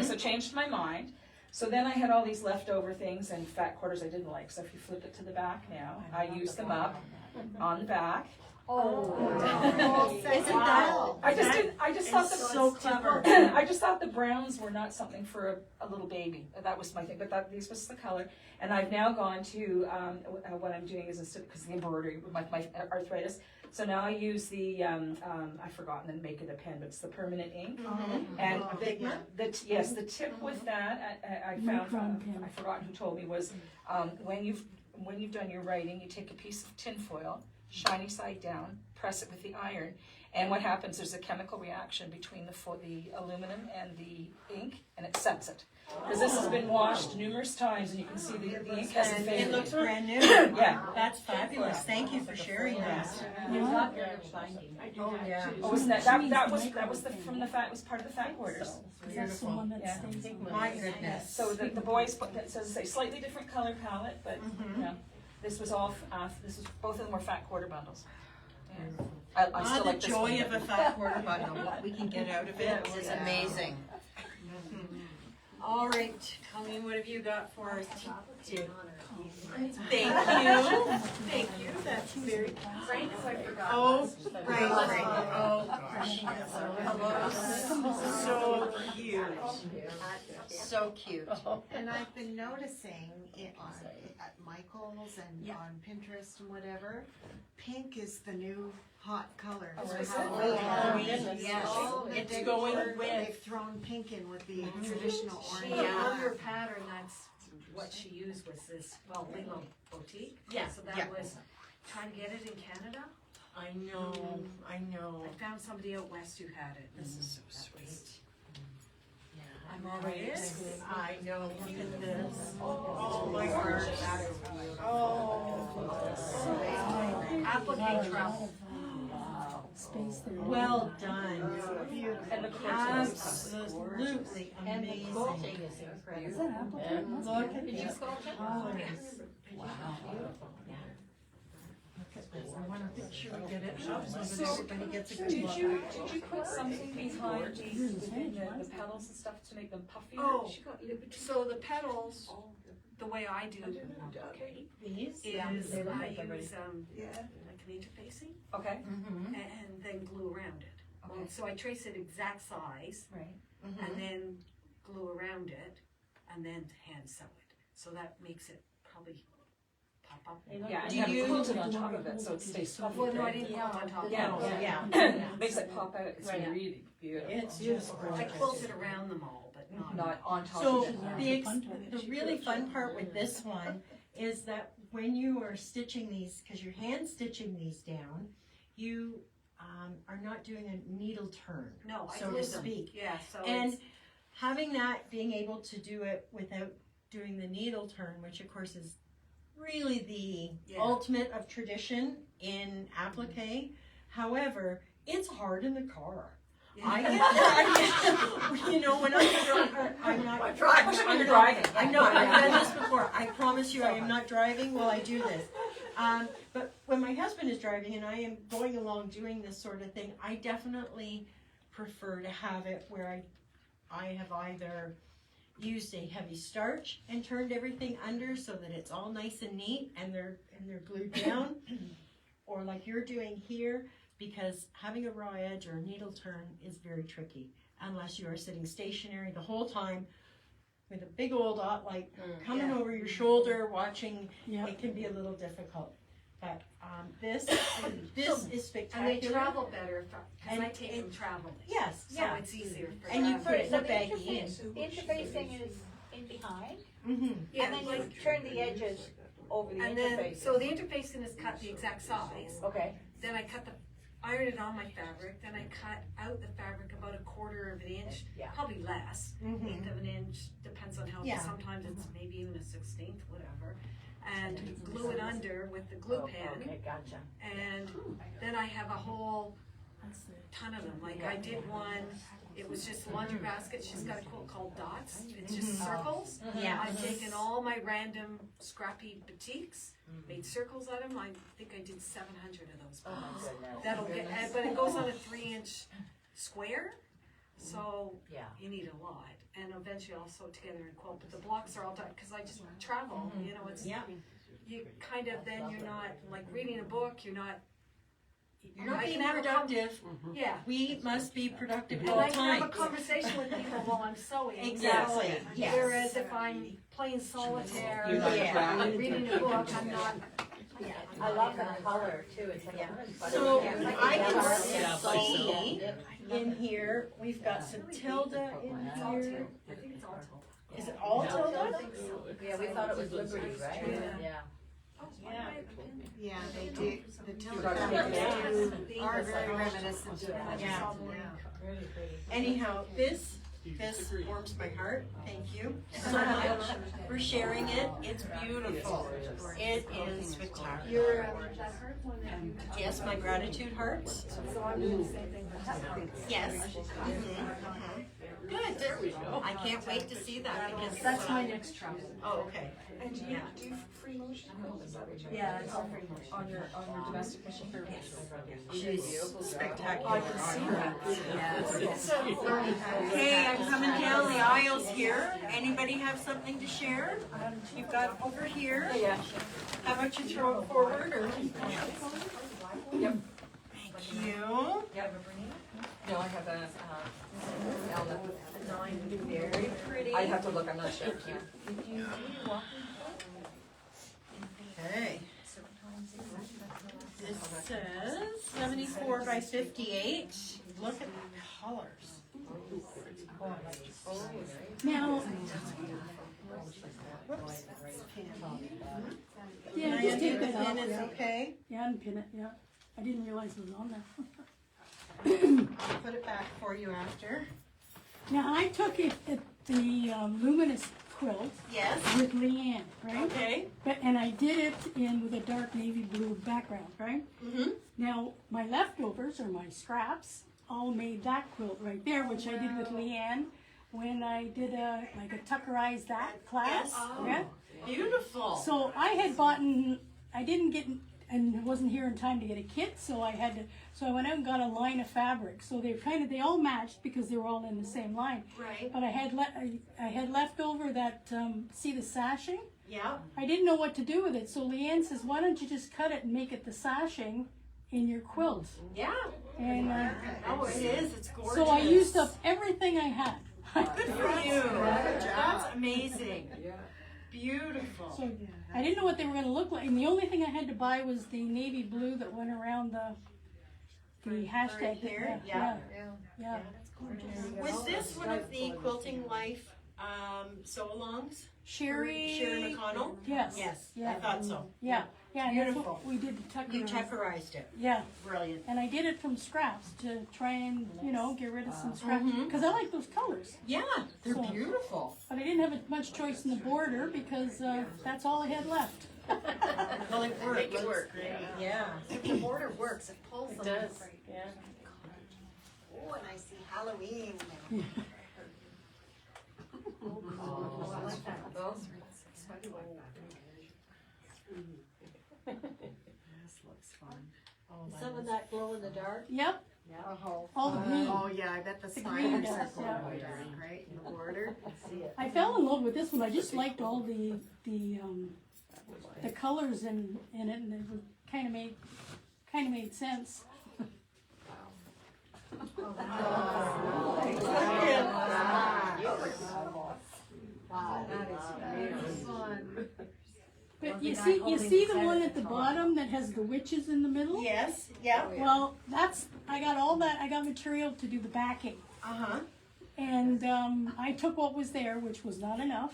So changed my mind. So then I had all these leftover things and fat quarters I didn't like. So if you flip it to the back now, I used them up on the back. Isn't that? I just thought so clever. I just thought the browns were not something for a little baby. That was my thing, but this was the color. And I've now gone to, what I'm doing is instead, because the embroidery with my arthritis, so now I use the, I've forgotten to make it a pen, but it's the permanent ink. And the tip with that, I found, I've forgotten who told me, was when you've done your writing, you take a piece of tin foil, shiny side down, press it with the iron, and what happens, there's a chemical reaction between the aluminum and the ink, and it sets it. Because this has been washed numerous times, and you can see the ink hasn't faded. It looks brand new. Yeah. That's fabulous. Thank you for sharing that. It's not very binding. Oh, wasn't that was from the fat, it was part of the fat quarters. That's the one that Yeah. stays. My goodness. So the boys put that says a slightly different color palette, but this was all both of them were fat quarter bundles. Yeah. I still The like this joy one. of a fat quarter bundle, what we can get out of it is amazing. All right, Colleen, what have you got for us today? Thank you. Thank you. That's very. Frank, I forgot. Oh, right. Oh, hello. So cute. So cute. And I've been noticing it at Michael's and on Pinterest and whatever, pink is the new hot color. Oh, for is it? Halloween. Yes. It's They've going thrown- with. They've thrown pink in with the traditional She, orange. on her pattern, that's what she used was this, Lilo Boutique. Yeah, So yeah. that was, trying to get it in Canada. I know. I found somebody out west who had it. This is so That was- sweet. I'm already. I know, look at this. Oh my gosh. Oh. Applique trouble. Space there. Well done. And the Absolutely And the amazing. quilting is incredible. Is that applicant? Look at Did you this. sculpt it? Colors. I want to make sure we get it up so that everybody gets a good Did look. you put something behind the petals and stuff to make them puffier? Oh, so the petals, the way I do These? is I use like an interfacing Okay. and then glue around it. Okay. So I trace it exact size Right. and then glue around it and then hand sew it. So that makes it probably pop up. Yeah, and Do you have you- it quilted on top of it, so it stays puffy. Well, no, I didn't quilt on top. Yeah. Makes it pop out. It's Right. really beautiful. It's just I gorgeous. quilted around them all, but not. Not on top So of it. the really fun part with this one is that when you are stitching these, because you're hand stitching these down, you are not doing a needle turn, No, I so to glued them. speak. Yeah, so And it's, having that, being able to do it without doing the needle turn, which of course is really the Yeah. ultimate of tradition in applique. However, it's hard in the car. I get, you know, when I'm not driving. Especially when you're driving. I know, I've done this before. I promise you, I am not driving while I do this. But when my husband is driving and I am going along doing this sort of thing, I definitely prefer to have it where I have either used a heavy starch and turned everything under so that it's all nice and neat and they're glued down, or like you're doing here, because having a raw edge or a needle turn is very tricky unless you are sitting stationary the whole time with a big old light coming over your shoulder, watching, it can be a little difficult. But this is spectacular. And they travel better, because I And take them traveling. Yes, So yeah. it's easier for And you them. put it in the So baggie. interfacing is in behind, Yeah, and then you like, turn the edges over the and then, interface. so the interfacing is cut the exact size. Okay. Then I iron it on my fabric, then I cut out the fabric about 1/4 of an inch, Yeah. probably less, 1/8 of an inch, depends on how, Yeah. sometimes it's maybe even a 1/16, whatever. And glue it under with the glue pen, Okay, gotcha. and then I have a whole ton of them, like I did one, it was just laundry basket, she's got a quilt called Dots, it's just circles. Yeah. I've taken all my random scrappy batiks, made circles out of them, I think I did 700 of those. Oh my goodness. That'll get, but it goes on a 3-inch square, so Yeah. you need a lot. And eventually I'll sew it together in quilt, but the blocks are all done, cause I just travel, you know, it's, Yeah. you kind of, then you're not, like reading a book, you're not. You're not I being can have a productive. Yeah. We must be productive And all I the can have a time. conversation with people while I'm sewing. Exactly, yes. Whereas if I'm playing solitaire, You're not Yeah. I'm reading a book, I'm not. I love the color too, it's like. So I can see in here, we've got some Tilda in here. I think it's all told. Is it all Tilda? Yeah, we thought it was Liberty, right? Yeah. Yeah. Yeah, they do, the Tilda got fabrics are very reminiscent to that. Yeah. Anyhow, this warms my heart. Thank you so much for sharing it. It's beautiful. It is spectacular. Yes, my gratitude hearts. So I'm doing the same thing for Yes. Good. There we go. I can't wait to see that because That's my next travel. Oh, okay. And do you free motion? Is that what you're? Yeah, it's all free motion on your domestic mission for She's spectacular. I can see that. Okay, I'm coming down the aisles here. Anybody have something to share? You've got over here. Yeah. How about you throw it forward or? Yep. Thank you. No, I have a, Very pretty. I'd have to look, I'm not sure. Okay. This says 74 by 58. Look at the colors. Now, Can yeah, I just undo take the that off, pin? It's yeah. okay. Yeah, unpin it, yeah. I didn't realize it was on there. I'll put it back for you after. Now, I took it at the luminous quilt Yes. with Leanne, right? Okay. And I did it in with a dark navy blue background, right? Mm-hmm. Now, my leftovers, or my scraps, all made that quilt right there, which I did with Leanne when I did a Tuckerized That class. Yes. Yeah? Beautiful. So I had bought, I didn't get, and wasn't here in time to get a kit, so I went out and got a line of fabric. So they all matched because they were all in the same line. Right. But I had left over that, see the sashing? Yeah. I didn't know what to do with it, so Leanne says, why don't you just cut it and make it the sashing in your quilt? Yeah. And Oh, it is. It's gorgeous. so I used up everything I had. Good for you. That's amazing. Beautiful. So I didn't know what they were going to look like, and the only thing I had to buy was the navy blue that went around the hashtag Right here? Yeah. Yeah. Was this one of the Quilting Life sew-alongs? Sherry. Sherry McConnell? Yes. Yes, I Yeah. thought so. Yeah. Yeah. And that's Beautiful. what we did the tucker. You Tuckerized it. Yeah. Brilliant. And I did it from scraps to try and get rid of some scraps Mhm. because I like those colors. Yeah, they're So- beautiful. But I didn't have much choice in the border because that's all I had left. Well, it worked. Make it work. Yeah. If the border works, it pulls them. It does. Yeah. Oh, and I see Halloween. Oh, I like that. This looks fun. Some of that glow in the dark. Yep. Oh, All the green. oh yeah, I bet the green spine does, circle yeah. will be dark, right, in the border. I fell in love with this one. I just liked all the colors in it, and it kind of made sense. Wow. That is fun. But you see the one at the bottom that has the witches in the middle? Yes, yeah, Well, I got all that, I got material to do the backing. uh-huh. And I took what was there, which was not enough,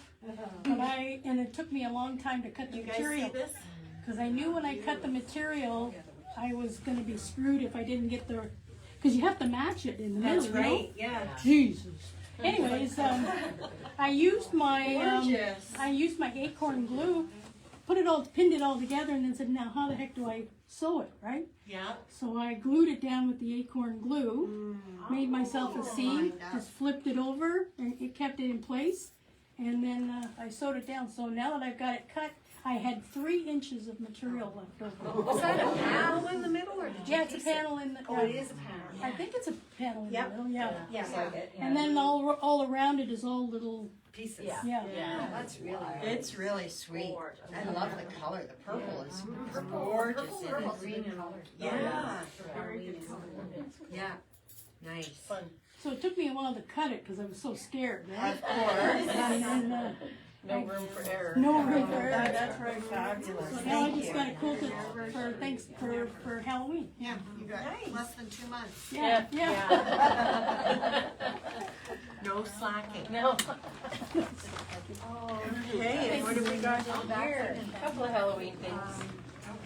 but and it took me a long time to cut the You guys see material. this? Because I knew when I cut the material, I was gonna be screwed if I didn't get because you have to match it in the middle, That's you know? right, yeah. Jesus. Anyways, I used my Gorgeous. I used my acorn glue, pinned it all together, and then said, now how the heck do I sew it, right? Yeah. So I glued it down with the acorn glue, made myself a seam, just flipped it over, and it kept it in place, and then I sewed it down. So now that I've got it cut, I had 3 inches of material left over. Was that a panel in the middle, or did you Yeah, it's a piece it? panel in the. Oh, it is a panel. I think it's a panel in Yep. the middle. Yeah. Yeah. And then all around it is all little. Pieces. Yeah. Yeah, that's really It's really sweet. I love the color, the purple is Gorgeous. purple, green, and Yeah. very good color. Yeah. Nice. So it took me a while to cut it because I was so scared. Right? Of course. And No room for error. no room for error. That's right, fabulous. So now I Thank just you. got it quilted for Halloween. Yeah, you got Nice. less than 2 months. Yeah. No slacking. No. Okay, and what have we got here? A couple of Halloween things.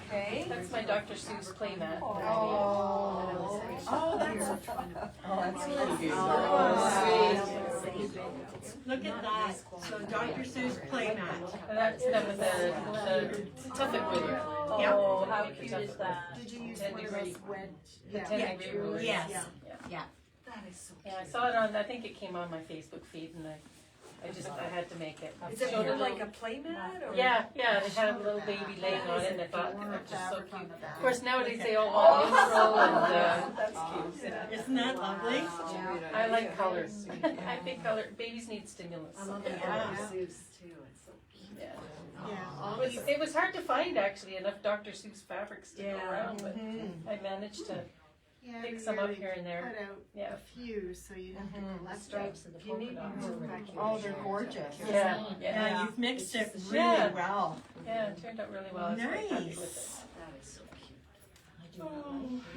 Okay. That's my Dr. Seuss playmat. Oh, that's Look at that. So Dr. Seuss playmat. And that's done with the tuffet ruler. Oh, how cute is that? Did you use 10 one of degree. those wedge? The 10 degree ruler. Yes. That is so Yeah, I saw it on, I think it came on my Facebook feed, and I had to make it. cute. Is it Showed more a like little- a playmat, or? Yeah, it had a little baby laying on it, and I thought, it's just so Fabric on cute. the back. Of course, nowadays they all want neutral, and that's cute. Isn't that lovely? I like colors. I think babies need stimulus. I love the Yeah. Dr. Seuss too, it's so cute. Yeah. Yeah. It was hard to find actually enough Dr. Seuss fabrics to go Yeah. around, but Mhm. I managed to Yeah, pick we some up really here and there. cut out Yeah. a few, so you have to collect Stripes and the If you polka need dots. more back here. Oh, they're gorgeous. Yeah, Yeah, you've mixed it really Yeah. well. Yeah, it turned out really well. I was quite happy with Nice. That is so cute.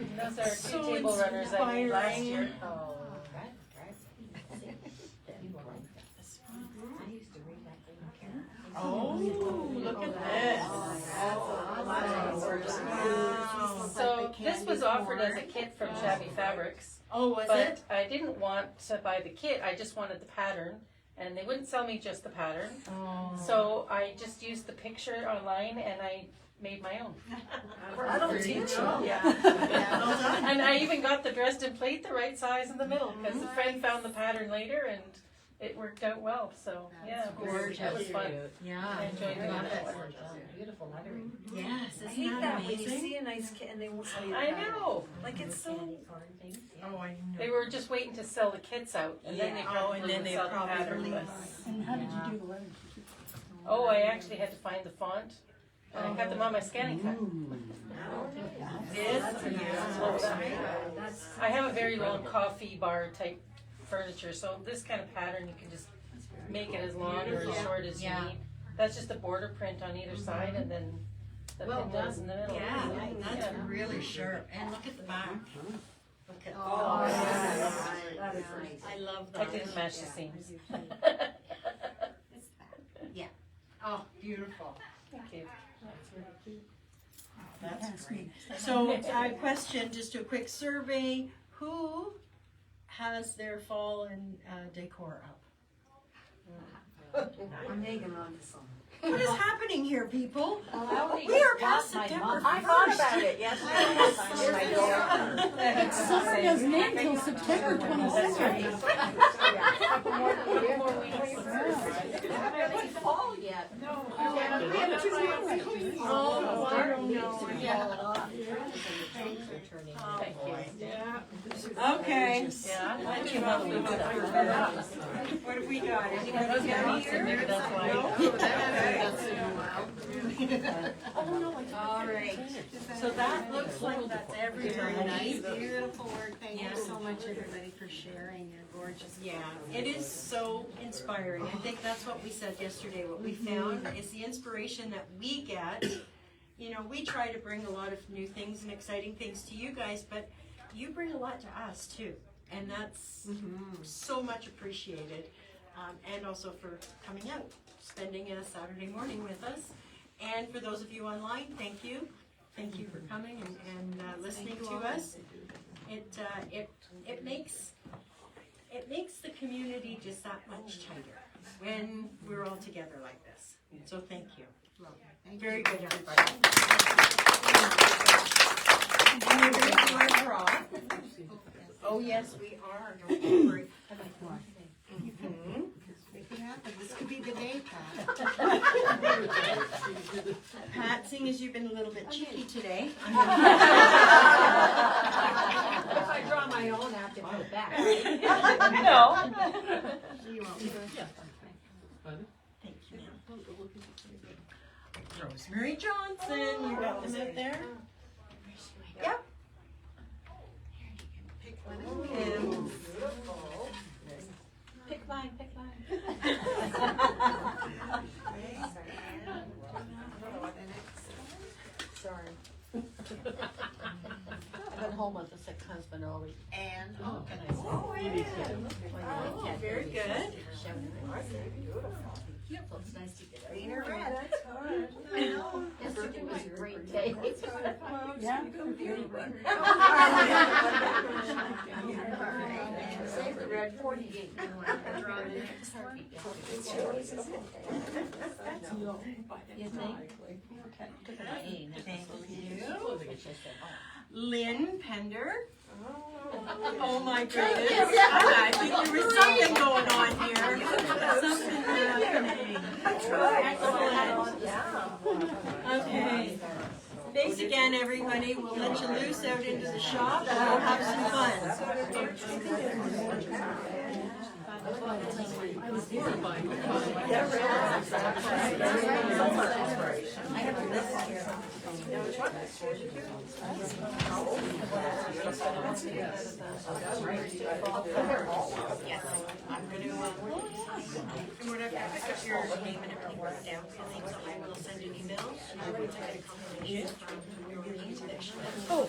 it. Those are So 2 table runners I made last inspiring. year. Oh, Oh, look at this. Wow. So this was offered as a kit from Shabby Fabrics, Oh, was but it? I didn't want to buy the kit. I just wanted the pattern, and they wouldn't sell me just the pattern. So I just used the picture online, and I made my own. That'll teach you. Yeah. Well done. And I even got the Dresden plate the right size in the middle, because a friend found the pattern later, and it worked out well. So yeah, it was fun. Yeah. I enjoyed doing that. beautiful lettering. Yes, I isn't hate that when you amazing? see a nice kit and they won't sell you the I pattern. know. Like it's so. Oh, I know. They were just waiting to sell the kits out, and then they Yeah. Oh, probably and then would they sell the probably pattern. release. But, And how did you do the letters? oh, I actually had to find the font, and I got them on my scanning cut. This, That's. I have a very long coffee bar type furniture, so this kind of pattern you can just make it as long or as short as you need. That's just a border print on either side, and then the pin in the middle. yeah, that's Yeah. really sharp. And look at the back. Look at, Oh, yes. that is nice. I love I that. didn't match the seams. Oh, beautiful. Thank you. That's great. So, question, just a quick survey. Who has their fall and decor up? I'm hanging on to some. What is happening here, people? Well, I only We are got past my September month. 1st. I thought about it yesterday. Summer doesn't end till September 22nd. Fall yet. Oh, I don't know. Thank you. Okay. Yeah. What have we got? I was gonna eat some here, that's why. All right, so that looks like that's everybody. Nice, beautiful work. Thank you so much, everybody, for sharing your gorgeous. Yeah, it is so inspiring. I think that's what we said yesterday. What we found is the inspiration that we get. You know, we try to bring a lot of new things and exciting things to you guys, but you bring a lot to us too. And that's so much appreciated. And also for coming out, spending a Saturday morning with us. And for those of you online, thank you. Thank you for coming and listening to us. It makes the community just that much tighter when we're all together like this. So thank you. Very good, everybody. And we're going to do our draw. Oh yes, we are. Don't worry. Make it happen. This could be the day, Pat. Pat, seeing as you've been a little bit cheeky today. If I draw my own, I have to put it back. No. Thank you. Rosemary Johnson, you got them out there? Yep. Pick one of And Pick mine, pick mine. Sorry. I've been home with a sick husband all week. And oh, very good. So it's nice to get out. green or red. Yesterday was a great day. Yeah. Save the red 48. Draw the next one. You think? Thank you. Lynn Pender. Oh my goodness. I think there was something going on here. Something happening. Excellent. Okay. Thanks again, everybody. We'll let you loose out into the shop and we'll have some fun. I have a list here. Yes, I'm going to, and we're going to pick up your name and everything wrote down, so I will send an email, and I will take a confirmation from your meeting today. Oh,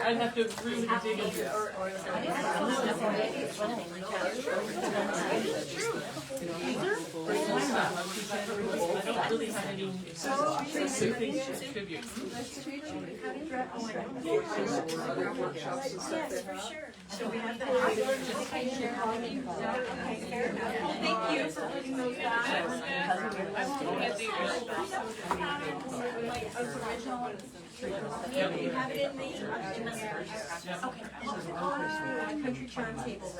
I'd have to really dig into it. I don't really have any specific things to contribute. yes, for sure. So we have that. Thank you for putting those down. Yeah, you have it in the okay. Country charm table.